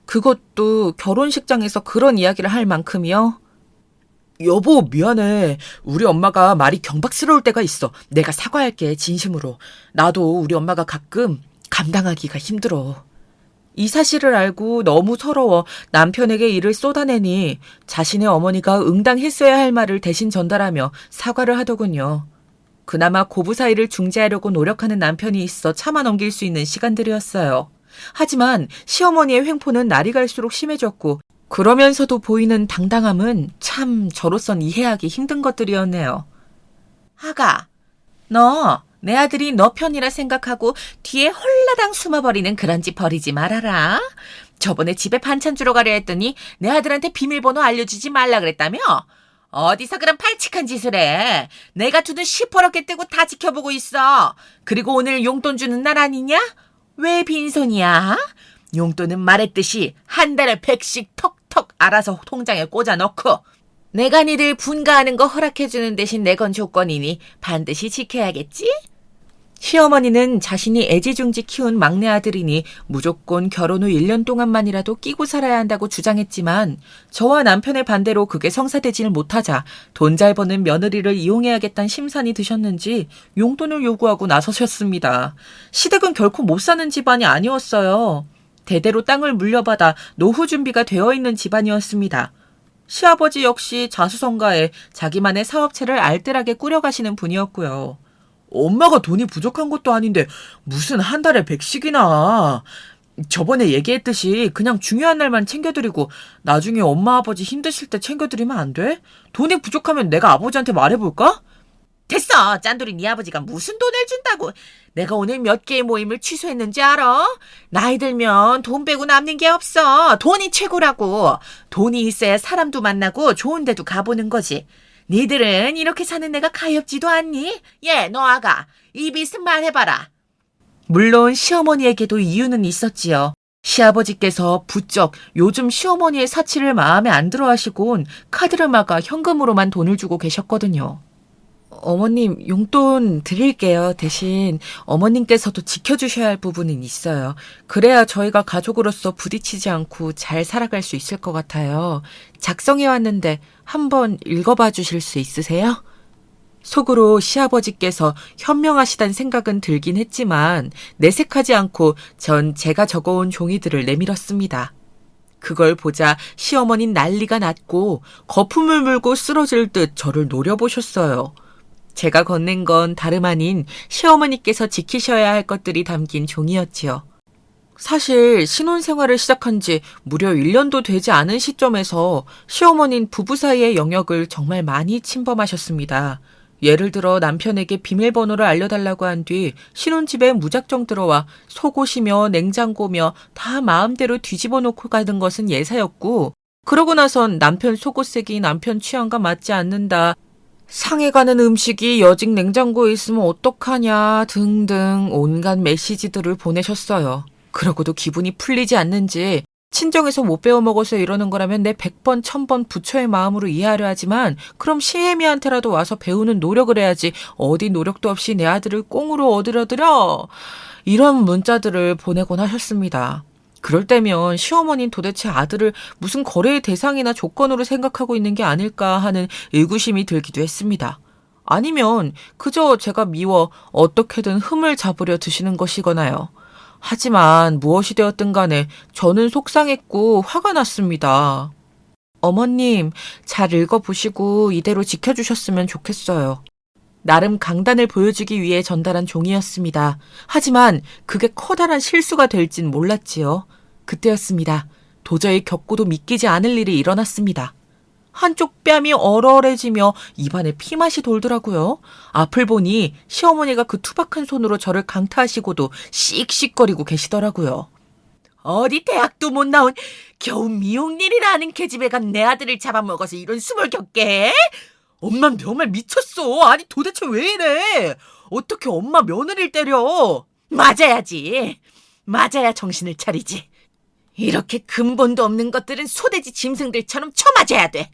그것도 결혼식장에서 그런 이야기를 할 만큼이요? 여보, 미안해. 우리 엄마가 말이 경박스러울 때가 있어. 내가 사과할게, 진심으로. 나도 우리 엄마가 가끔 감당하기가 힘들어. 이 사실을 알고 너무 서러워 남편에게 일을 쏟아내니 자신의 어머니가 응당했어야 할 말을 대신 전달하며 사과를 하더군요. 그나마 고부 사이를 중재하려고 노력하는 남편이 있어 참아 넘길 수 있는 시간들이었어요. 하지만 시어머니의 횡포는 날이 갈수록 심해졌고 그러면서도 보이는 당당함은 참 저로선 이해하기 힘든 것들이었네요. 아가, 너 내 아들이 너 편이라 생각하고 뒤에 홀라당 숨어버리는 그런 짓 버리지 말아라. 저번에 집에 반찬 주러 가려 했더니 내 아들한테 비밀번호 알려주지 말라 그랬다며? 어디서 그런 발칙한 짓을 해. 내가 두 눈 시퍼렇게 뜨고 다 지켜보고 있어. 그리고 오늘 용돈 주는 날 아니냐? 왜 빈손이야? 용돈은 말했듯이 한 달에 100씩 턱턱 알아서 통장에 꽂아 넣고 내가 니들 분가하는 거 허락해주는 대신 내건 조건이니 반드시 지켜야겠지? 시어머니는 자신이 애지중지 키운 막내 아들이니 무조건 결혼 후 1년 동안만이라도 끼고 살아야 한다고 주장했지만 저와 남편의 반대로 그게 성사되지를 못하자 돈 잘 버는 며느리를 이용해야겠다는 심산이 드셨는지 용돈을 요구하고 나서셨습니다. 시댁은 결코 못 사는 집안이 아니었어요. 대대로 땅을 물려받아 노후 준비가 되어 있는 집안이었습니다. 시아버지 역시 자수성가에 자기만의 사업체를 알뜰하게 꾸려가시는 분이었고요. 엄마가 돈이 부족한 것도 아닌데 무슨 한 달에 100씩이나. 저번에 얘기했듯이 그냥 중요한 날만 챙겨드리고 나중에 엄마 아버지 힘드실 때 챙겨드리면 안 돼? 돈이 부족하면 내가 아버지한테 말해볼까? 됐어. 짠돌이 네 아버지가 무슨 돈을 준다고. 내가 오늘 몇 개의 모임을 취소했는지 알아? 나이 들면 돈 빼고 남는 게 없어. 돈이 최고라고. 돈이 있어야 사람도 만나고 좋은 데도 가보는 거지. 니들은 이렇게 사는 내가 가엾지도 않니? 예, 너 아가. 입 있음 말해봐라. 물론 시어머니에게도 이유는 있었지요. 시아버지께서 부쩍 요즘 시어머니의 사치를 마음에 안 들어 하시곤 카드를 막아 현금으로만 돈을 주고 계셨거든요. 어머님, 용돈 드릴게요. 대신 어머님께서도 지켜주셔야 할 부분은 있어요. 그래야 저희가 가족으로서 부딪히지 않고 잘 살아갈 수 있을 것 같아요. 작성해 왔는데 한번 읽어봐 주실 수 있으세요? 속으로 시아버지께서 현명하시단 생각은 들긴 했지만 내색하지 않고 전 제가 적어온 종이들을 내밀었습니다. 그걸 보자 시어머니는 난리가 났고 거품을 물고 쓰러질 듯 저를 노려보셨어요. 제가 건넨 건 다름 아닌 시어머니께서 지키셔야 할 것들이 담긴 종이였지요. 사실 신혼생활을 시작한 지 무려 1년도 되지 않은 시점에서 시어머니는 부부 사이의 영역을 정말 많이 침범하셨습니다. 예를 들어 남편에게 비밀번호를 알려달라고 한 뒤 신혼집에 무작정 들어와 속옷이며 냉장고며 다 마음대로 뒤집어 놓고 가는 것은 예사였고, 그러고 나선 남편 속옷색이 남편 취향과 맞지 않는다, 상해가는 음식이 여직 냉장고에 있으면 어떡하냐 등등 온갖 메시지들을 보내셨어요. 그러고도 기분이 풀리지 않는지 친정에서 못 배워 먹어서 이러는 거라면 내 100번 1000번 부처의 마음으로 이해하려 하지만 그럼 시애미한테라도 와서 배우는 노력을 해야지 어디 노력도 없이 내 아들을 꽁으로 얻으려들여, 이런 문자들을 보내곤 하셨습니다. 그럴 때면 시어머니는 도대체 아들을 무슨 거래의 대상이나 조건으로 생각하고 있는 게 아닐까 하는 의구심이 들기도 했습니다. 아니면 그저 제가 미워 어떻게든 흠을 잡으려 드시는 것이거나요. 하지만 무엇이 되었든 간에 저는 속상했고 화가 났습니다. 어머님, 잘 읽어보시고 이대로 지켜주셨으면 좋겠어요. 나름 강단을 보여주기 위해 전달한 종이였습니다. 하지만 그게 커다란 실수가 될진 몰랐지요. 그때였습니다. 도저히 겪고도 믿기지 않을 일이 일어났습니다. 한쪽 뺨이 얼얼해지며 입안에 피맛이 돌더라고요. 앞을 보니 시어머니가 그 투박한 손으로 저를 강타하시고도 씩씩거리고 계시더라고요. 어디 대학도 못 나온 겨우 미용일이라는 계집애 간 내 아들을 잡아먹어서 이런 수모를 겪게 해? 엄만 정말 미쳤어. 아니 도대체 왜 이래? 어떻게 엄마 며느리를 때려? 맞아야지. 맞아야 정신을 차리지. 이렇게 근본도 없는 것들은 소돼지 짐승들처럼 쳐맞아야 돼.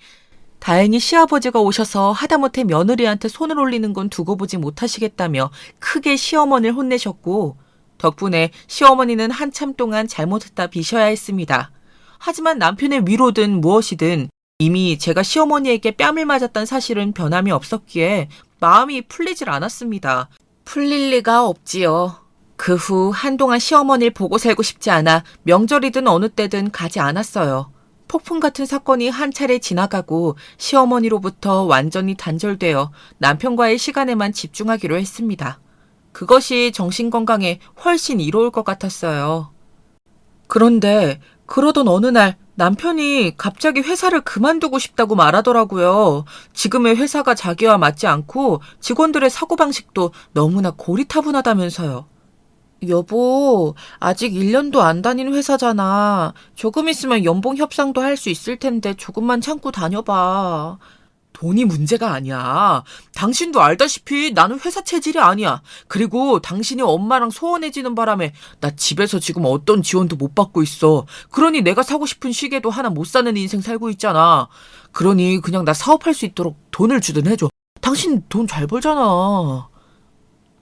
다행히 시아버지가 오셔서 하다못해 며느리한테 손을 올리는 건 두고 보지 못하시겠다며 크게 시어머니를 혼내셨고, 덕분에 시어머니는 한참 동안 잘못했다 비셔야 했습니다. 하지만 남편의 위로든 무엇이든 이미 제가 시어머니에게 뺨을 맞았다는 사실은 변함이 없었기에 마음이 풀리질 않았습니다. 풀릴 리가 없지요. 그 후 한동안 시어머니를 보고 살고 싶지 않아 명절이든 어느 때든 가지 않았어요. 폭풍 같은 사건이 한 차례 지나가고 시어머니로부터 완전히 단절되어 남편과의 시간에만 집중하기로 했습니다. 그것이 정신건강에 훨씬 이로울 것 같았어요. 그런데 그러던 어느 날 남편이 갑자기 회사를 그만두고 싶다고 말하더라고요. 지금의 회사가 자기와 맞지 않고 직원들의 사고방식도 너무나 고리타분하다면서요. 여보, 아직 1년도 안 다닌 회사잖아. 조금 있으면 연봉 협상도 할 수 있을 텐데 조금만 참고 다녀봐. 돈이 문제가 아니야. 당신도 알다시피 나는 회사 체질이 아니야. 그리고 당신이 엄마랑 소원해지는 바람에 나 집에서 지금 어떤 지원도 못 받고 있어. 그러니 내가 사고 싶은 시계도 하나 못 사는 인생 살고 있잖아. 그러니 그냥 나 사업할 수 있도록 돈을 주든 해줘. 당신 돈 잘 벌잖아.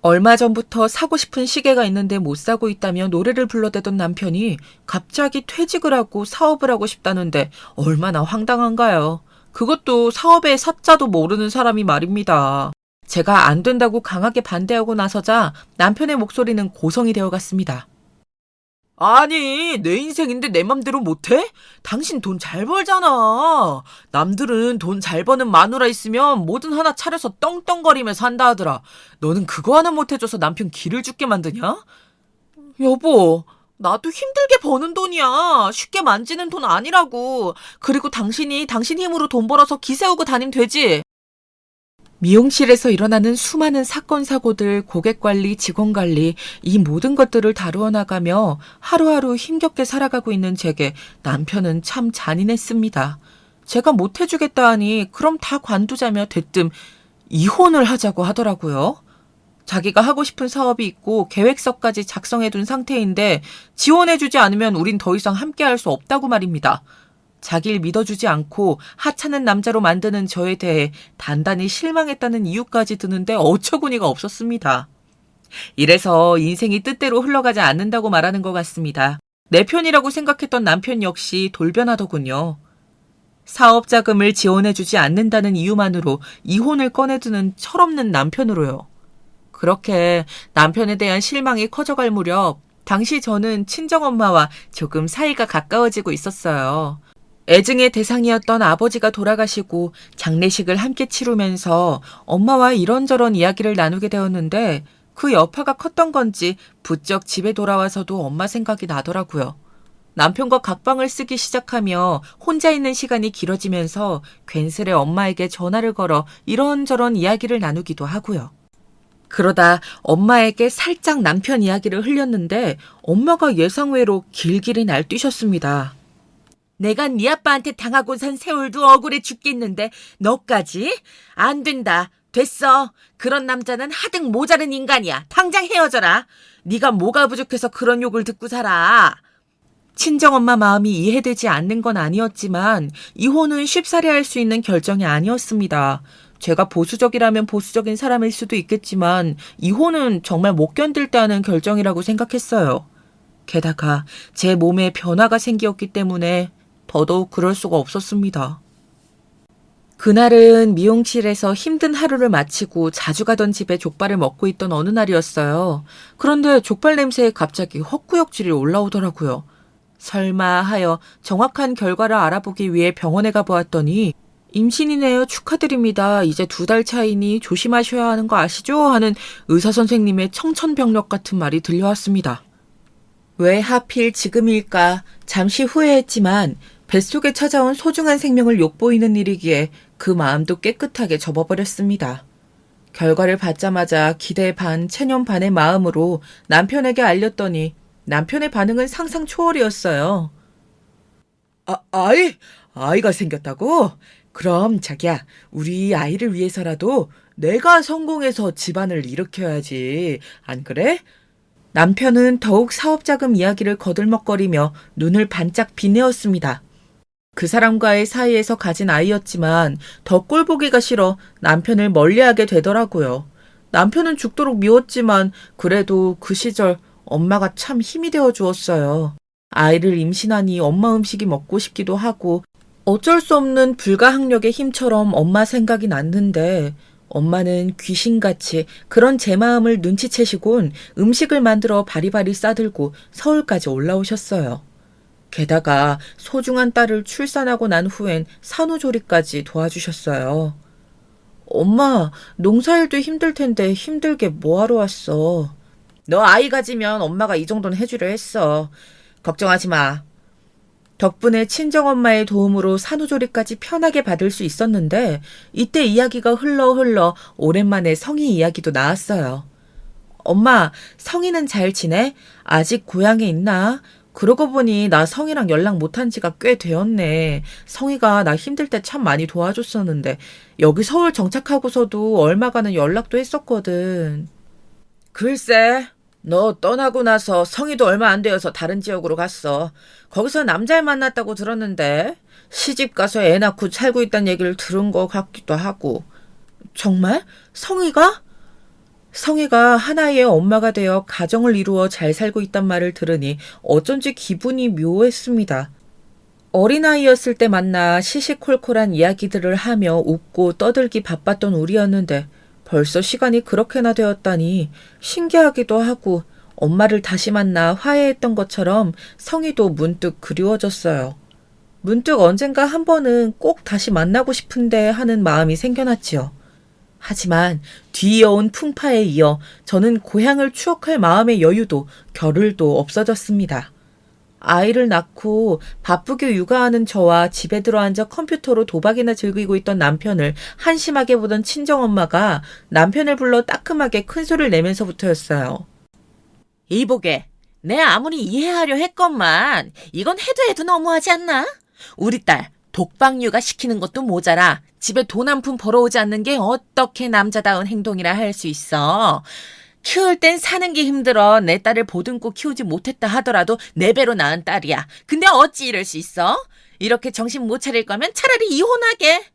얼마 전부터 사고 싶은 시계가 있는데 못 사고 있다며 노래를 불러대던 남편이 갑자기 퇴직을 하고 사업을 하고 싶다는데 얼마나 황당한가요? 그것도 사업의 사자도 모르는 사람이 말입니다. 제가 안 된다고 강하게 반대하고 나서자 남편의 목소리는 고성이 되어갔습니다. 아니, 내 인생인데 내 맘대로 못해? 당신 돈 잘 벌잖아. 남들은 돈 잘 버는 마누라 있으면 뭐든 하나 차려서 떵떵거리면서 산다 하더라. 너는 그거 하나 못해줘서 남편 기를 죽게 만드냐? 여보, 나도 힘들게 버는 돈이야. 쉽게 만지는 돈 아니라고. 그리고 당신이 당신 힘으로 돈 벌어서 기 세우고 다니면 되지. 미용실에서 일어나는 수많은 사건, 사고들, 고객관리, 직원관리, 이 모든 것들을 다루어 나가며 하루하루 힘겹게 살아가고 있는 제게 남편은 참 잔인했습니다. 제가 못해주겠다 하니 그럼 다 관두자며 대뜸 이혼을 하자고 하더라고요. 자기가 하고 싶은 사업이 있고 계획서까지 작성해둔 상태인데 지원해주지 않으면 우린 더 이상 함께할 수 없다고 말입니다. 자기를 믿어주지 않고 하찮은 남자로 만드는 저에 대해 단단히 실망했다는 이유까지 드는데 어처구니가 없었습니다. 이래서 인생이 뜻대로 흘러가지 않는다고 말하는 것 같습니다. 내 편이라고 생각했던 남편 역시 돌변하더군요. 사업 자금을 지원해주지 않는다는 이유만으로 이혼을 꺼내드는 철없는 남편으로요. 그렇게 남편에 대한 실망이 커져갈 무렵 당시 저는 친정엄마와 조금 사이가 가까워지고 있었어요. 애증의 대상이었던 아버지가 돌아가시고 장례식을 함께 치르면서 엄마와 이런저런 이야기를 나누게 되었는데 그 여파가 컸던 건지 부쩍 집에 돌아와서도 엄마 생각이 나더라고요. 남편과 각방을 쓰기 시작하며 혼자 있는 시간이 길어지면서 괜스레 엄마에게 전화를 걸어 이런저런 이야기를 나누기도 하고요. 그러다 엄마에게 살짝 남편 이야기를 흘렸는데 엄마가 예상외로 길길이 날뛰셨습니다. 내가 네 아빠한테 당하고 산 세월도 억울해 죽겠는데 너까지? 안 된다. 됐어. 그런 남자는 하등 모자른 인간이야. 당장 헤어져라. 네가 뭐가 부족해서 그런 욕을 듣고 살아. 친정엄마 마음이 이해되지 않는 건 아니었지만 이혼은 쉽사리 할 수 있는 결정이 아니었습니다. 제가 보수적이라면 보수적인 사람일 수도 있겠지만 이혼은 정말 못 견딜 때 하는 결정이라고 생각했어요. 게다가 제 몸에 변화가 생기었기 때문에 더더욱 그럴 수가 없었습니다. 그날은 미용실에서 힘든 하루를 마치고 자주 가던 집에 족발을 먹고 있던 어느 날이었어요. 그런데 족발 냄새에 갑자기 헛구역질이 올라오더라고요. 설마 하여 정확한 결과를 알아보기 위해 병원에 가보았더니 임신이네요. 축하드립니다. 이제 2달 차이니 조심하셔야 하는 거 아시죠? 하는 의사선생님의 청천벽력 같은 말이 들려왔습니다. 왜 하필 지금일까? 잠시 후회했지만 뱃속에 찾아온 소중한 생명을 욕보이는 일이기에 그 마음도 깨끗하게 접어버렸습니다. 결과를 받자마자 기대 반, 체념 반의 마음으로 남편에게 알렸더니 남편의 반응은 상상 초월이었어요. 아이가 생겼다고? 그럼 자기야, 우리 아이를 위해서라도 내가 성공해서 집안을 일으켜야지. 안 그래? 남편은 더욱 사업자금 이야기를 거들먹거리며 눈을 반짝 비내었습니다. 그 사람과의 사이에서 가진 아이였지만 더 꼴보기가 싫어 남편을 멀리하게 되더라고요. 남편은 죽도록 미웠지만 그래도 그 시절 엄마가 참 힘이 되어 주었어요. 아이를 임신하니 엄마 음식이 먹고 싶기도 하고 어쩔 수 없는 불가항력의 힘처럼 엄마 생각이 났는데 엄마는 귀신같이 그런 제 마음을 눈치채시곤 음식을 만들어 바리바리 싸들고 서울까지 올라오셨어요. 게다가 소중한 딸을 출산하고 난 후엔 산후조리까지 도와주셨어요. 엄마, 농사일도 힘들 텐데 힘들게 뭐하러 왔어? 너 아이 가지면 엄마가 이 정도는 해주려 했어. 걱정하지 마. 덕분에 친정엄마의 도움으로 산후조리까지 편하게 받을 수 있었는데 이때 이야기가 흘러 오랜만에 성희 이야기도 나왔어요. 엄마, 성희는 잘 지내? 아직 고향에 있나? 그러고 보니 나 성희랑 연락 못한 지가 꽤 되었네. 성희가 나 힘들 때 참 많이 도와줬었는데 여기 서울 정착하고서도 얼마간은 연락도 했었거든. 글쎄, 너 떠나고 나서 성희도 얼마 안 되어서 다른 지역으로 갔어. 거기서 남자를 만났다고 들었는데 시집 가서 애 낳고 살고 있다는 얘기를 들은 것 같기도 하고. 정말? 성희가? 성희가 하나의 엄마가 되어 가정을 이루어 잘 살고 있단 말을 들으니 어쩐지 기분이 묘했습니다. 어린아이였을 때 만나 시시콜콜한 이야기들을 하며 웃고 떠들기 바빴던 우리였는데 벌써 시간이 그렇게나 되었다니 신기하기도 하고 엄마를 다시 만나 화해했던 것처럼 성희도 문득 그리워졌어요. 문득 언젠가 한 번은 꼭 다시 만나고 싶은데 하는 마음이 생겨났지요. 하지만 뒤이어온 풍파에 이어 저는 고향을 추억할 마음의 여유도 겨를도 없어졌습니다. 아이를 낳고 바쁘게 육아하는 저와 집에 들어앉아 컴퓨터로 도박이나 즐기고 있던 남편을 한심하게 보던 친정엄마가 남편을 불러 따끔하게 큰 소리를 내면서부터였어요. 이보게, 내 아무리 이해하려 했건만 이건 해도 너무하지 않나? 우리 딸 독박 육아 시키는 것도 모자라 집에 돈 한 푼 벌어오지 않는 게 어떻게 남자다운 행동이라 할 수 있어. 키울 땐 사는 게 힘들어 내 딸을 보듬고 키우지 못했다 하더라도 내 배로 낳은 딸이야. 근데 어찌 이럴 수 있어? 이렇게 정신 못 차릴 거면 차라리 이혼하게.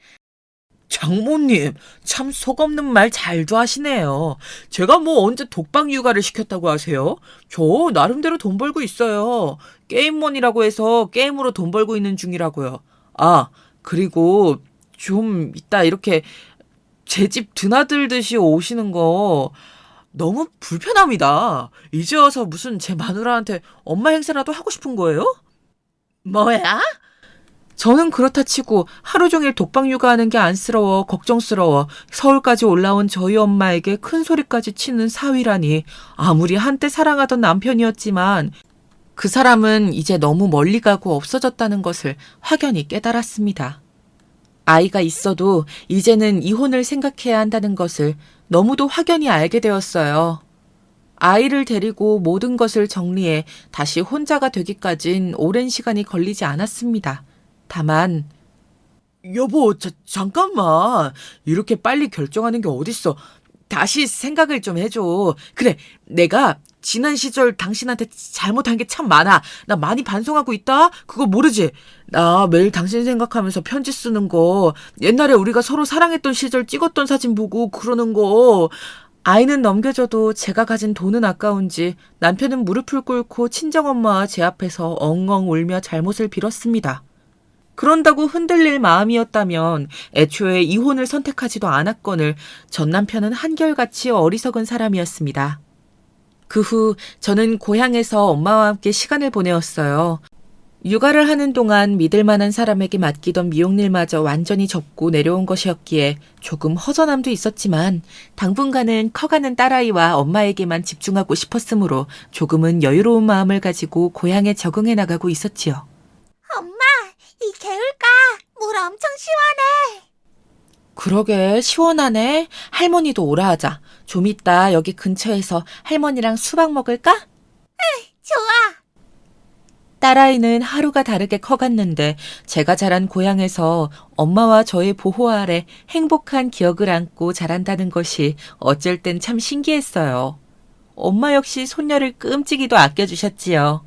장모님, 참 속없는 말 잘도 하시네요. 제가 뭐 언제 독방 육아를 시켰다고 하세요? 저 나름대로 돈 벌고 있어요. 게임머니라고 해서 게임으로 돈 벌고 있는 중이라고요. 아, 그리고 좀 이따 이렇게 제 집 드나들듯이 오시는 거 너무 불편합니다. 이제 와서 무슨 제 마누라한테 엄마 행세라도 하고 싶은 거예요? 뭐야? 저는 그렇다 치고 하루 종일 독방 육아하는 게 안쓰러워 걱정스러워 서울까지 올라온 저희 엄마에게 큰 소리까지 치는 사위라니. 아무리 한때 사랑하던 남편이었지만 그 사람은 이제 너무 멀리 가고 없어졌다는 것을 확연히 깨달았습니다. 아이가 있어도 이제는 이혼을 생각해야 한다는 것을 너무도 확연히 알게 되었어요. 아이를 데리고 모든 것을 정리해 다시 혼자가 되기까진 오랜 시간이 걸리지 않았습니다. 다만 여보, 잠깐만. 이렇게 빨리 결정하는 게 어딨어. 다시 생각을 좀 해줘. 그래, 내가 지난 시절 당신한테 잘못한 게 참 많아. 나 많이 반성하고 있다? 그거 모르지? 나 매일 당신 생각하면서 편지 쓰는 거, 옛날에 우리가 서로 사랑했던 시절 찍었던 사진 보고 그러는 거. 아이는 넘겨줘도 제가 가진 돈은 아까운지 남편은 무릎을 꿇고 친정엄마와 제 앞에서 엉엉 울며 잘못을 빌었습니다. 그런다고 흔들릴 마음이었다면 애초에 이혼을 선택하지도 않았거늘 전 남편은 한결같이 어리석은 사람이었습니다. 그 후 저는 고향에서 엄마와 함께 시간을 보내었어요. 육아를 하는 동안 믿을 만한 사람에게 맡기던 미용일마저 완전히 접고 내려온 것이었기에 조금 허전함도 있었지만 당분간은 커가는 딸아이와 엄마에게만 집중하고 싶었으므로 조금은 여유로운 마음을 가지고 고향에 적응해 나가고 있었지요. 엄마, 이 개울가 물 엄청 시원해. 그러게 시원하네. 할머니도 오라 하자. 좀 이따 여기 근처에서 할머니랑 수박 먹을까? 좋아. 딸아이는 하루가 다르게 커갔는데 제가 자란 고향에서 엄마와 저의 보호 아래 행복한 기억을 안고 자란다는 것이 어쩔 땐 참 신기했어요. 엄마 역시 손녀를 끔찍이도 아껴주셨지요.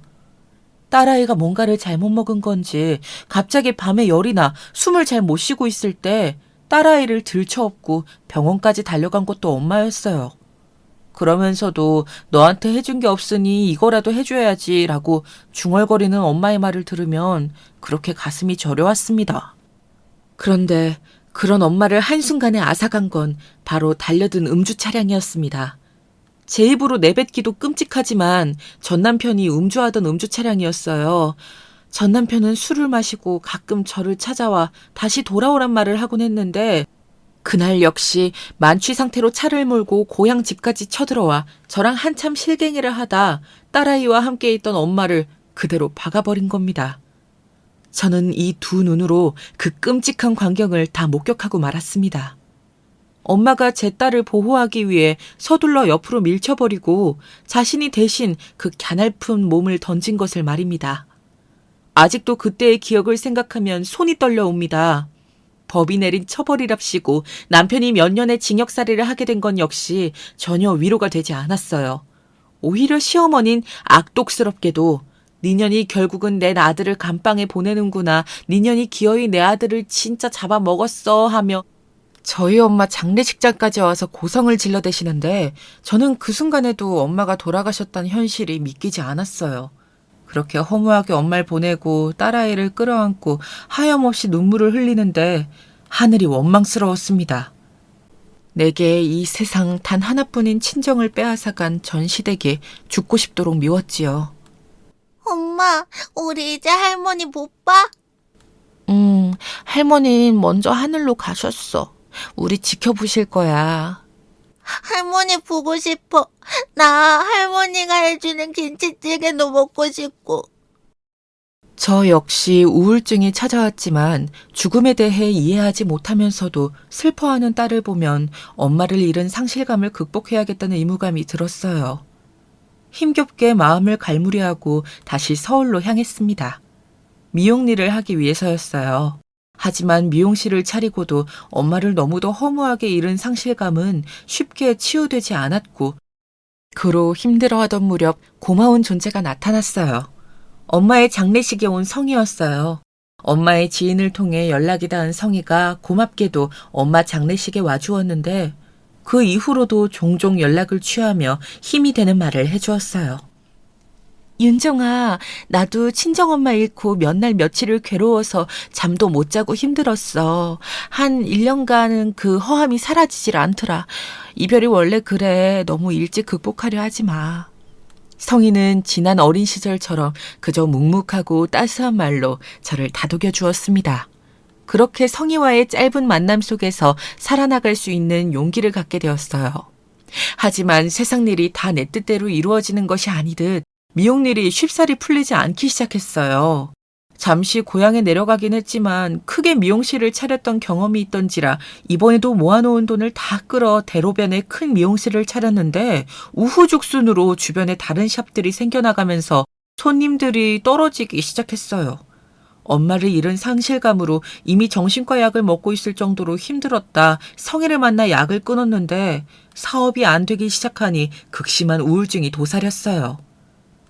딸아이가 뭔가를 잘못 먹은 건지 갑자기 밤에 열이 나 숨을 잘 못 쉬고 있을 때 딸아이를 들쳐업고 병원까지 달려간 것도 엄마였어요. 그러면서도 너한테 해준 게 없으니 이거라도 해줘야지 라고 중얼거리는 엄마의 말을 들으면 그렇게 가슴이 저려왔습니다. 그런데 그런 엄마를 한순간에 앗아간 건 바로 달려든 음주 차량이었습니다. 제 입으로 내뱉기도 끔찍하지만 전 남편이 음주하던 음주 차량이었어요. 전 남편은 술을 마시고 가끔 저를 찾아와 다시 돌아오란 말을 하곤 했는데 그날 역시 만취 상태로 차를 몰고 고향 집까지 쳐들어와 저랑 한참 실갱이를 하다 딸아이와 함께 있던 엄마를 그대로 박아버린 겁니다. 저는 이 두 눈으로 그 끔찍한 광경을 다 목격하고 말았습니다. 엄마가 제 딸을 보호하기 위해 서둘러 옆으로 밀쳐버리고 자신이 대신 그 갸냘픈 몸을 던진 것을 말입니다. 아직도 그때의 기억을 생각하면 손이 떨려옵니다. 법이 내린 처벌이랍시고 남편이 몇 년의 징역살이를 하게 된 건 역시 전혀 위로가 되지 않았어요. 오히려 시어머니는 악독스럽게도 니년이 결국은 내 아들을 감방에 보내는구나. 니년이 기어이 내 아들을 진짜 잡아먹었어 하며 저희 엄마 장례식장까지 와서 고성을 질러대시는데 저는 그 순간에도 엄마가 돌아가셨다는 현실이 믿기지 않았어요. 그렇게 허무하게 엄마를 보내고 딸아이를 끌어안고 하염없이 눈물을 흘리는데 하늘이 원망스러웠습니다. 내게 이 세상 단 하나뿐인 친정을 빼앗아간 전 시댁이 죽고 싶도록 미웠지요. 엄마, 우리 이제 할머니 못 봐? 할머니는 먼저 하늘로 가셨어. 우리 지켜보실 거야. 할머니 보고 싶어. 나 할머니가 해주는 김치찌개도 먹고 싶고. 저 역시 우울증이 찾아왔지만 죽음에 대해 이해하지 못하면서도 슬퍼하는 딸을 보면 엄마를 잃은 상실감을 극복해야겠다는 의무감이 들었어요. 힘겹게 마음을 갈무리하고 다시 서울로 향했습니다. 미용 일을 하기 위해서였어요. 하지만 미용실을 차리고도 엄마를 너무도 허무하게 잃은 상실감은 쉽게 치유되지 않았고 그로 힘들어하던 무렵 고마운 존재가 나타났어요. 엄마의 장례식에 온 성이었어요. 엄마의 지인을 통해 연락이 닿은 성희가 고맙게도 엄마 장례식에 와주었는데 그 이후로도 종종 연락을 취하며 힘이 되는 말을 해주었어요. 윤정아, 나도 친정엄마 잃고 몇 날 며칠을 괴로워서 잠도 못 자고 힘들었어. 한 1년간은 그 허함이 사라지질 않더라. 이별이 원래 그래. 너무 일찍 극복하려 하지 마. 성희는 지난 어린 시절처럼 그저 묵묵하고 따스한 말로 저를 다독여 주었습니다. 그렇게 성희와의 짧은 만남 속에서 살아나갈 수 있는 용기를 갖게 되었어요. 하지만 세상 일이 다 내 뜻대로 이루어지는 것이 아니듯 미용일이 쉽사리 풀리지 않기 시작했어요. 잠시 고향에 내려가긴 했지만 크게 미용실을 차렸던 경험이 있던지라 이번에도 모아놓은 돈을 다 끌어 대로변에 큰 미용실을 차렸는데 우후죽순으로 주변에 다른 샵들이 생겨나가면서 손님들이 떨어지기 시작했어요. 엄마를 잃은 상실감으로 이미 정신과 약을 먹고 있을 정도로 힘들었다 성희를 만나 약을 끊었는데 사업이 안 되기 시작하니 극심한 우울증이 도사렸어요.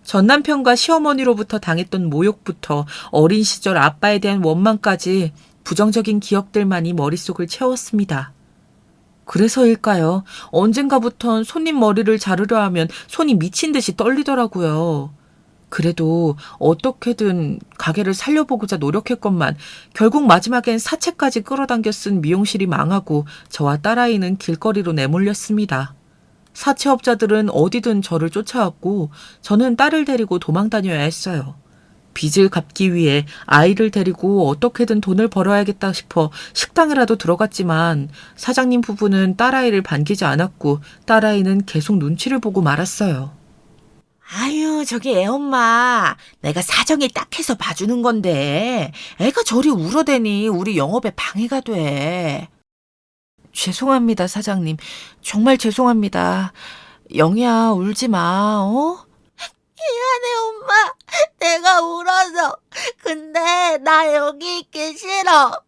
전 남편과 시어머니로부터 당했던 모욕부터 어린 시절 아빠에 대한 원망까지 부정적인 기억들만이 머릿속을 채웠습니다. 그래서일까요? 언젠가부턴 손님 머리를 자르려 하면 손이 미친 듯이 떨리더라고요. 그래도 어떻게든 가게를 살려보고자 노력했건만 결국 마지막엔 사채까지 끌어당겨 쓴 미용실이 망하고 저와 딸아이는 길거리로 내몰렸습니다. 사채업자들은 어디든 저를 쫓아왔고 저는 딸을 데리고 도망 다녀야 했어요. 빚을 갚기 위해 아이를 데리고 어떻게든 돈을 벌어야겠다 싶어 식당이라도 들어갔지만 사장님 부부는 딸아이를 반기지 않았고 딸아이는 계속 눈치를 보고 말았어요. 아유, 저기 애엄마. 내가 사정이 딱해서 봐주는 건데 애가 저리 울어대니 우리 영업에 방해가 돼. 죄송합니다, 사장님. 정말 죄송합니다. 영희야, 울지 마, 어? 미안해, 엄마. 내가 울어서. 근데 나 여기 있기 싫어.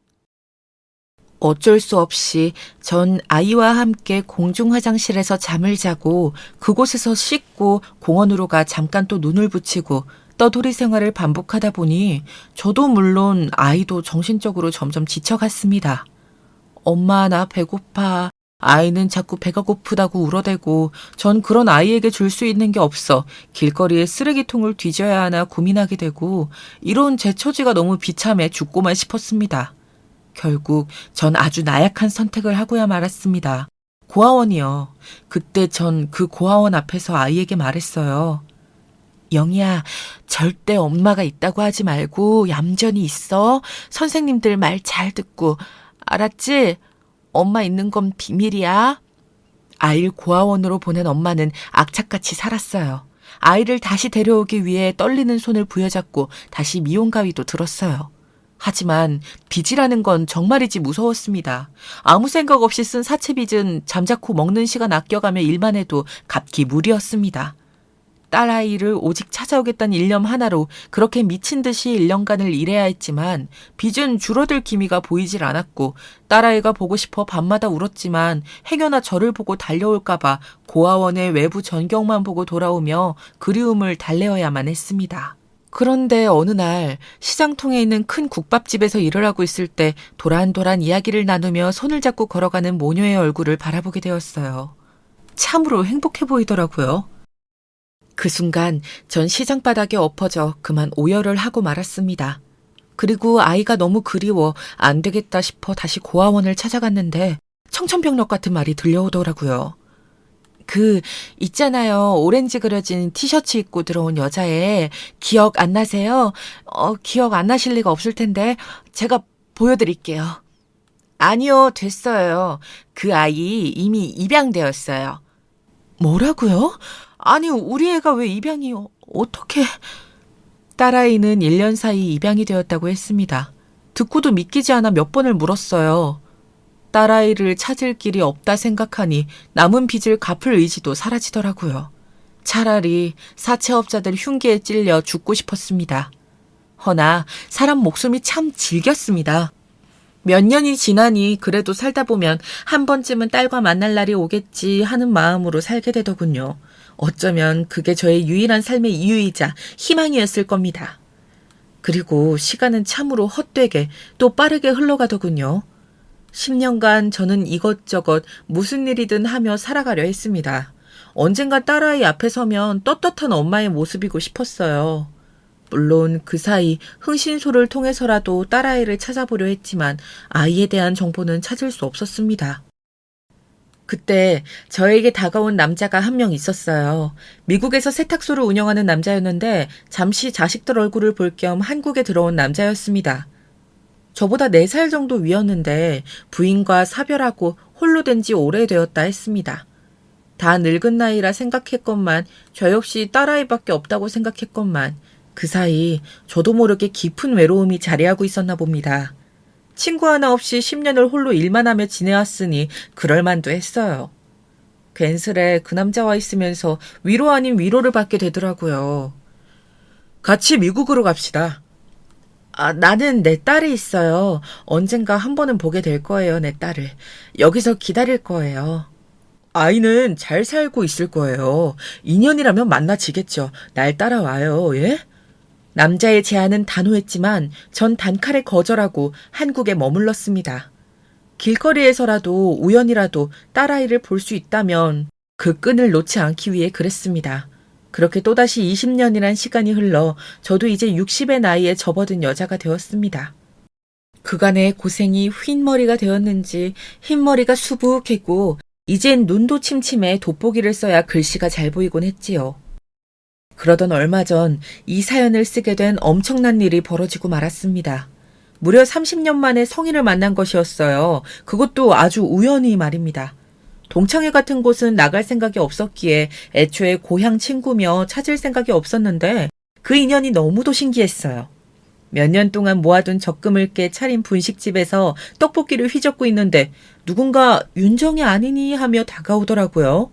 어쩔 수 없이 전 아이와 함께 공중 화장실에서 잠을 자고 그곳에서 씻고 공원으로 가 잠깐 또 눈을 붙이고 떠돌이 생활을 반복하다 보니 저도 물론 아이도 정신적으로 점점 지쳐갔습니다. 엄마, 나 배고파. 아이는 자꾸 배가 고프다고 울어대고 전 그런 아이에게 줄 수 있는 게 없어 길거리에 쓰레기통을 뒤져야 하나 고민하게 되고 이런 제 처지가 너무 비참해 죽고만 싶었습니다. 결국 전 아주 나약한 선택을 하고야 말았습니다. 고아원이요. 그때 전 그 고아원 앞에서 아이에게 말했어요. 영희야, 절대 엄마가 있다고 하지 말고 얌전히 있어. 선생님들 말 잘 듣고. 알았지? 엄마 있는 건 비밀이야. 아이를 고아원으로 보낸 엄마는 악착같이 살았어요. 아이를 다시 데려오기 위해 떨리는 손을 부여잡고 다시 미용 가위도 들었어요. 하지만 빚이라는 건 정말이지 무서웠습니다. 아무 생각 없이 쓴 사채빚은 잠자코 먹는 시간 아껴가며 일만 해도 갚기 무리였습니다. 딸아이를 오직 찾아오겠다는 일념 하나로 그렇게 미친 듯이 1년간을 일해야 했지만 빚은 줄어들 기미가 보이질 않았고 딸아이가 보고 싶어 밤마다 울었지만 행여나 저를 보고 달려올까봐 고아원의 외부 전경만 보고 돌아오며 그리움을 달래어야만 했습니다. 그런데 어느 날 시장통에 있는 큰 국밥집에서 일을 하고 있을 때 도란도란 이야기를 나누며 손을 잡고 걸어가는 모녀의 얼굴을 바라보게 되었어요. 참으로 행복해 보이더라고요. 그 순간 전 시장 바닥에 엎어져 그만 오열을 하고 말았습니다. 그리고 아이가 너무 그리워 안 되겠다 싶어 다시 고아원을 찾아갔는데 청천벽력 같은 말이 들려오더라고요. 있잖아요. 오렌지 그려진 티셔츠 입고 들어온 여자애 기억 안 나세요? 기억 안 나실 리가 없을 텐데 제가 보여드릴게요. 아니요, 됐어요. 그 아이 이미 입양되었어요. 뭐라고요? 아니, 우리 애가 왜 입양이 어떻게... 딸아이는 1년 사이 입양이 되었다고 했습니다. 듣고도 믿기지 않아 몇 번을 물었어요. 딸아이를 찾을 길이 없다 생각하니 남은 빚을 갚을 의지도 사라지더라고요. 차라리 사채업자들 흉기에 찔려 죽고 싶었습니다. 허나 사람 목숨이 참 질겼습니다. 몇 년이 지나니 그래도 살다 보면 한 번쯤은 딸과 만날 날이 오겠지 하는 마음으로 살게 되더군요. 어쩌면 그게 저의 유일한 삶의 이유이자 희망이었을 겁니다. 그리고 시간은 참으로 헛되게 또 빠르게 흘러가더군요. 10년간 저는 이것저것 무슨 일이든 하며 살아가려 했습니다. 언젠가 딸아이 앞에 서면 떳떳한 엄마의 모습이고 싶었어요. 물론 그 사이 흥신소를 통해서라도 딸아이를 찾아보려 했지만 아이에 대한 정보는 찾을 수 없었습니다. 그때 저에게 다가온 남자가 한 명 있었어요. 미국에서 세탁소를 운영하는 남자였는데 잠시 자식들 얼굴을 볼 겸 한국에 들어온 남자였습니다. 저보다 4살 정도 위였는데 부인과 사별하고 홀로 된 지 오래되었다 했습니다. 다 늙은 나이라 생각했건만 저 역시 딸아이밖에 없다고 생각했건만 그 사이 저도 모르게 깊은 외로움이 자리하고 있었나 봅니다. 친구 하나 없이 10년을 홀로 일만 하며 지내왔으니 그럴만도 했어요. 괜스레 그 남자와 있으면서 위로 아닌 위로를 받게 되더라고요. 같이 미국으로 갑시다. 나는 내 딸이 있어요. 언젠가 한 번은 보게 될 거예요, 내 딸을. 여기서 기다릴 거예요. 아이는 잘 살고 있을 거예요. 2년이라면 만나지겠죠. 날 따라와요, 예? 남자의 제안은 단호했지만 전 단칼에 거절하고 한국에 머물렀습니다. 길거리에서라도 우연이라도 딸아이를 볼 수 있다면 그 끈을 놓지 않기 위해 그랬습니다. 그렇게 또다시 20년이란 시간이 흘러 저도 이제 60의 나이에 접어든 여자가 되었습니다. 그간의 고생이 흰머리가 되었는지 흰머리가 수북했고 이젠 눈도 침침해 돋보기를 써야 글씨가 잘 보이곤 했지요. 그러던 얼마 전 이 사연을 쓰게 된 엄청난 일이 벌어지고 말았습니다. 무려 30년 만에 성인을 만난 것이었어요. 그것도 아주 우연히 말입니다. 동창회 같은 곳은 나갈 생각이 없었기에 애초에 고향 친구며 찾을 생각이 없었는데 그 인연이 너무도 신기했어요. 몇 년 동안 모아둔 적금을 깨 차린 분식집에서 떡볶이를 휘젓고 있는데 누군가 윤정이 아니니 하며 다가오더라고요.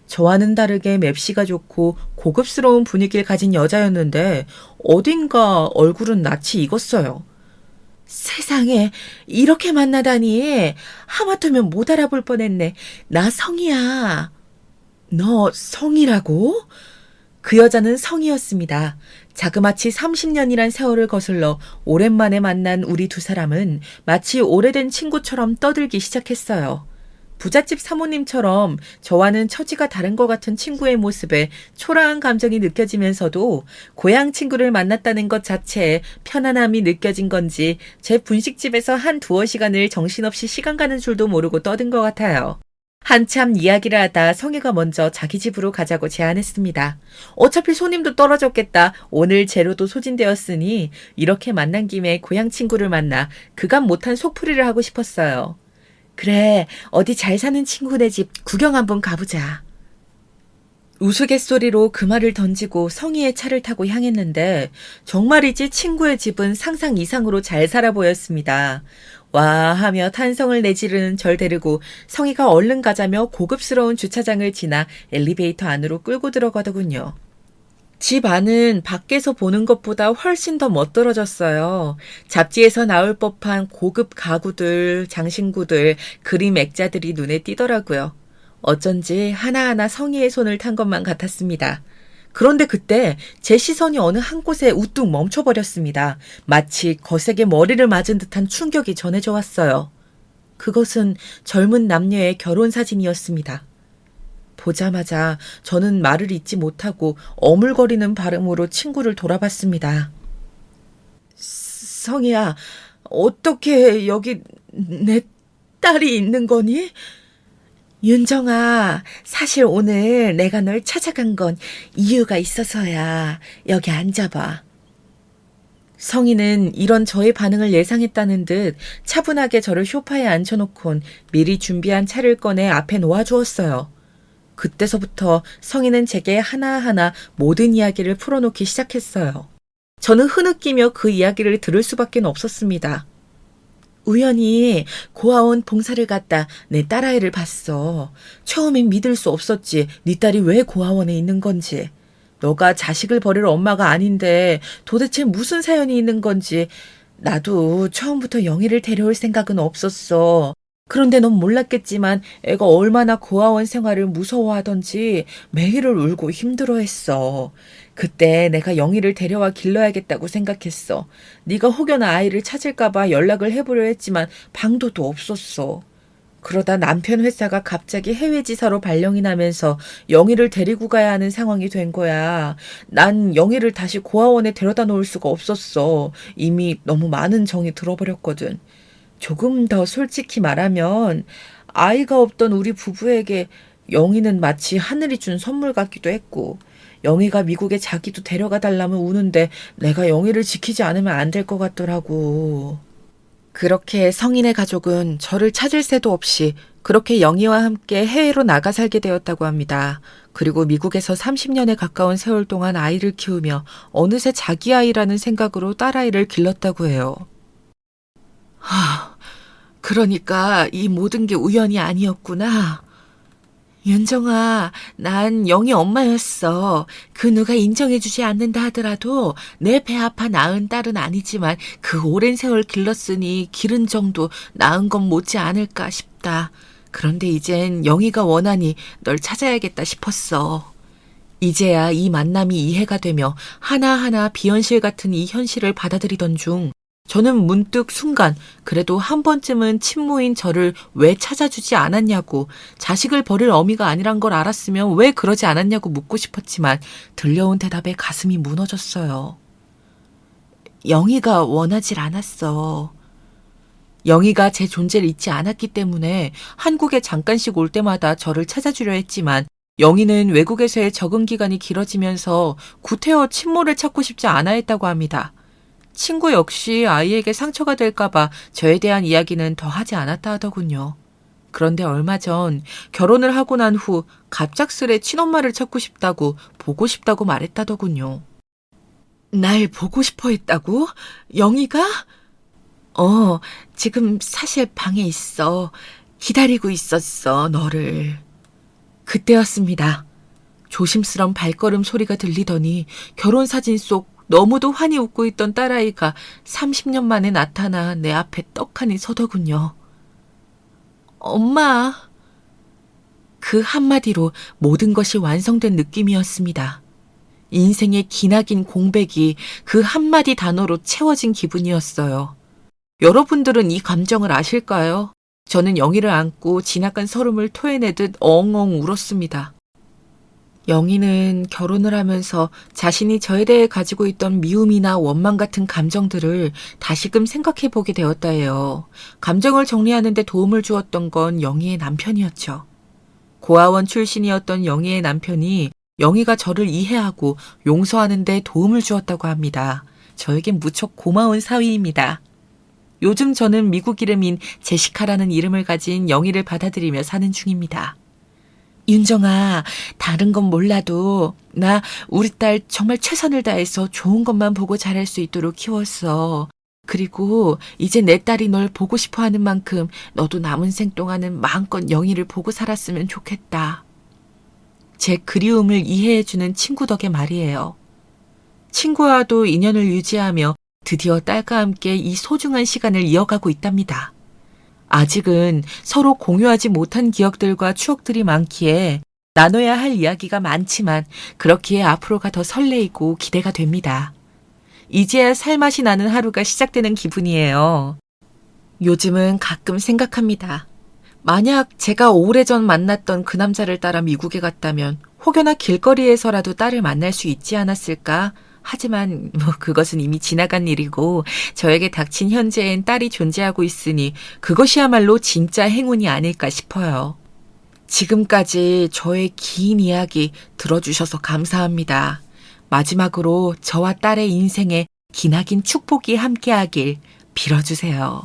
저와는 다르게 맵시가 좋고 고급스러운 분위기를 가진 여자였는데 어딘가 얼굴은 낯이 익었어요. 세상에 이렇게 만나다니. 하마터면 못 알아볼 뻔했네. 나 성이야. 너 성이라고? 그 여자는 성이었습니다. 자그마치 30년이란 세월을 거슬러 오랜만에 만난 우리 두 사람은 마치 오래된 친구처럼 떠들기 시작했어요. 부잣집 사모님처럼 저와는 처지가 다른 것 같은 친구의 모습에 초라한 감정이 느껴지면서도 고향 친구를 만났다는 것 자체에 편안함이 느껴진 건지 제 분식집에서 한 두어 시간을 정신없이 시간 가는 줄도 모르고 떠든 것 같아요. 한참 이야기를 하다 성희가 먼저 자기 집으로 가자고 제안했습니다. 어차피 손님도 떨어졌겠다. 오늘 재료도 소진되었으니 이렇게 만난 김에 고향 친구를 만나 그간 못한 속풀이를 하고 싶었어요. 그래, 어디 잘 사는 친구네 집 구경 한번 가보자. 우스갯소리로 그 말을 던지고 성희의 차를 타고 향했는데 정말이지 친구의 집은 상상 이상으로 잘 살아 보였습니다. 와 하며 탄성을 내지르는 절 데리고 성희가 얼른 가자며 고급스러운 주차장을 지나 엘리베이터 안으로 끌고 들어가더군요. 집 안은 밖에서 보는 것보다 훨씬 더 멋들어졌어요. 잡지에서 나올 법한 고급 가구들, 장신구들, 그림 액자들이 눈에 띄더라고요. 어쩐지 하나하나 성희의 손을 탄 것만 같았습니다. 그런데 그때 제 시선이 어느 한 곳에 우뚝 멈춰버렸습니다. 마치 거세게 머리를 맞은 듯한 충격이 전해져 왔어요. 그것은 젊은 남녀의 결혼 사진이었습니다. 보자마자 저는 말을 잇지 못하고 어물거리는 발음으로 친구를 돌아봤습니다. 성희야, 어떻게 여기 내 딸이 있는 거니? 윤정아, 사실 오늘 내가 널 찾아간 건 이유가 있어서야. 여기 앉아봐. 성희는 이런 저의 반응을 예상했다는 듯 차분하게 저를 소파에 앉혀놓곤 미리 준비한 차를 꺼내 앞에 놓아주었어요. 그때서부터 성희는 제게 하나하나 모든 이야기를 풀어놓기 시작했어요. 저는 흐느끼며 그 이야기를 들을 수밖에 없었습니다. 우연히 고아원 봉사를 갔다 내 딸아이를 봤어. 처음엔 믿을 수 없었지. 네 딸이 왜 고아원에 있는 건지. 너가 자식을 버릴 엄마가 아닌데 도대체 무슨 사연이 있는 건지. 나도 처음부터 영희를 데려올 생각은 없었어. 그런데 넌 몰랐겠지만 애가 얼마나 고아원 생활을 무서워하던지 매일을 울고 힘들어했어. 그때 내가 영희를 데려와 길러야겠다고 생각했어. 네가 혹여나 아이를 찾을까봐 연락을 해보려 했지만 방도도 없었어. 그러다 남편 회사가 갑자기 해외 지사로 발령이 나면서 영희를 데리고 가야 하는 상황이 된 거야. 난 영희를 다시 고아원에 데려다 놓을 수가 없었어. 이미 너무 많은 정이 들어버렸거든. 조금 더 솔직히 말하면 아이가 없던 우리 부부에게 영희는 마치 하늘이 준 선물 같기도 했고, 영희가 미국에 자기도 데려가 달라면 우는데 내가 영희를 지키지 않으면 안 될 것 같더라고. 그렇게 성인의 가족은 저를 찾을 새도 없이 그렇게 영희와 함께 해외로 나가 살게 되었다고 합니다. 그리고 미국에서 30년에 가까운 세월 동안 아이를 키우며 어느새 자기 아이라는 생각으로 딸아이를 길렀다고 해요. 그러니까 이 모든 게 우연이 아니었구나. 윤정아, 난 영희 엄마였어. 그 누가 인정해주지 않는다 하더라도 내 배 아파 낳은 딸은 아니지만 그 오랜 세월 길렀으니 기른 정도 낳은 건 못지 않을까 싶다. 그런데 이젠 영희가 원하니 널 찾아야겠다 싶었어. 이제야 이 만남이 이해가 되며 하나하나 비현실 같은 이 현실을 받아들이던 중 저는 문득 순간 그래도 한 번쯤은 친모인 저를 왜 찾아주지 않았냐고, 자식을 버릴 어미가 아니란 걸 알았으면 왜 그러지 않았냐고 묻고 싶었지만 들려온 대답에 가슴이 무너졌어요. 영희가 원하질 않았어. 영희가 제 존재를 잊지 않았기 때문에 한국에 잠깐씩 올 때마다 저를 찾아주려 했지만 영희는 외국에서의 적응 기간이 길어지면서 구태여 친모를 찾고 싶지 않아 했다고 합니다. 친구 역시 아이에게 상처가 될까봐 저에 대한 이야기는 더 하지 않았다 하더군요. 그런데 얼마 전 결혼을 하고 난 후 갑작스레 친엄마를 찾고 싶다고, 보고 싶다고 말했다더군요. 날 보고 싶어 했다고? 영희가? 지금 사실 방에 있어. 기다리고 있었어, 너를. 그때였습니다. 조심스런 발걸음 소리가 들리더니 결혼사진 속 너무도 환히 웃고 있던 딸아이가 30년 만에 나타나 내 앞에 떡하니 서더군요. 엄마. 그 한마디로 모든 것이 완성된 느낌이었습니다. 인생의 기나긴 공백이 그 한마디 단어로 채워진 기분이었어요. 여러분들은 이 감정을 아실까요? 저는 영희를 안고 지나간 설움을 토해내듯 엉엉 울었습니다. 영희는 결혼을 하면서 자신이 저에 대해 가지고 있던 미움이나 원망 같은 감정들을 다시금 생각해 보게 되었다 해요. 감정을 정리하는 데 도움을 주었던 건 영희의 남편이었죠. 고아원 출신이었던 영희의 남편이 영희가 저를 이해하고 용서하는 데 도움을 주었다고 합니다. 저에겐 무척 고마운 사위입니다. 요즘 저는 미국 이름인 제시카라는 이름을 가진 영희를 받아들이며 사는 중입니다. 윤정아, 다른 건 몰라도 나 우리 딸 정말 최선을 다해서 좋은 것만 보고 자랄 수 있도록 키웠어. 그리고 이제 내 딸이 널 보고 싶어 하는 만큼 너도 남은 생 동안은 마음껏 영희를 보고 살았으면 좋겠다. 제 그리움을 이해해주는 친구 덕의 말이에요. 친구와도 인연을 유지하며 드디어 딸과 함께 이 소중한 시간을 이어가고 있답니다. 아직은 서로 공유하지 못한 기억들과 추억들이 많기에 나눠야 할 이야기가 많지만 그렇기에 앞으로가 더 설레이고 기대가 됩니다. 이제야 살맛이 나는 하루가 시작되는 기분이에요. 요즘은 가끔 생각합니다. 만약 제가 오래전 만났던 그 남자를 따라 미국에 갔다면 혹여나 길거리에서라도 딸을 만날 수 있지 않았을까? 하지만 그것은 이미 지나간 일이고 저에게 닥친 현재엔 딸이 존재하고 있으니 그것이야말로 진짜 행운이 아닐까 싶어요. 지금까지 저의 긴 이야기 들어주셔서 감사합니다. 마지막으로 저와 딸의 인생에 기나긴 축복이 함께하길 빌어주세요.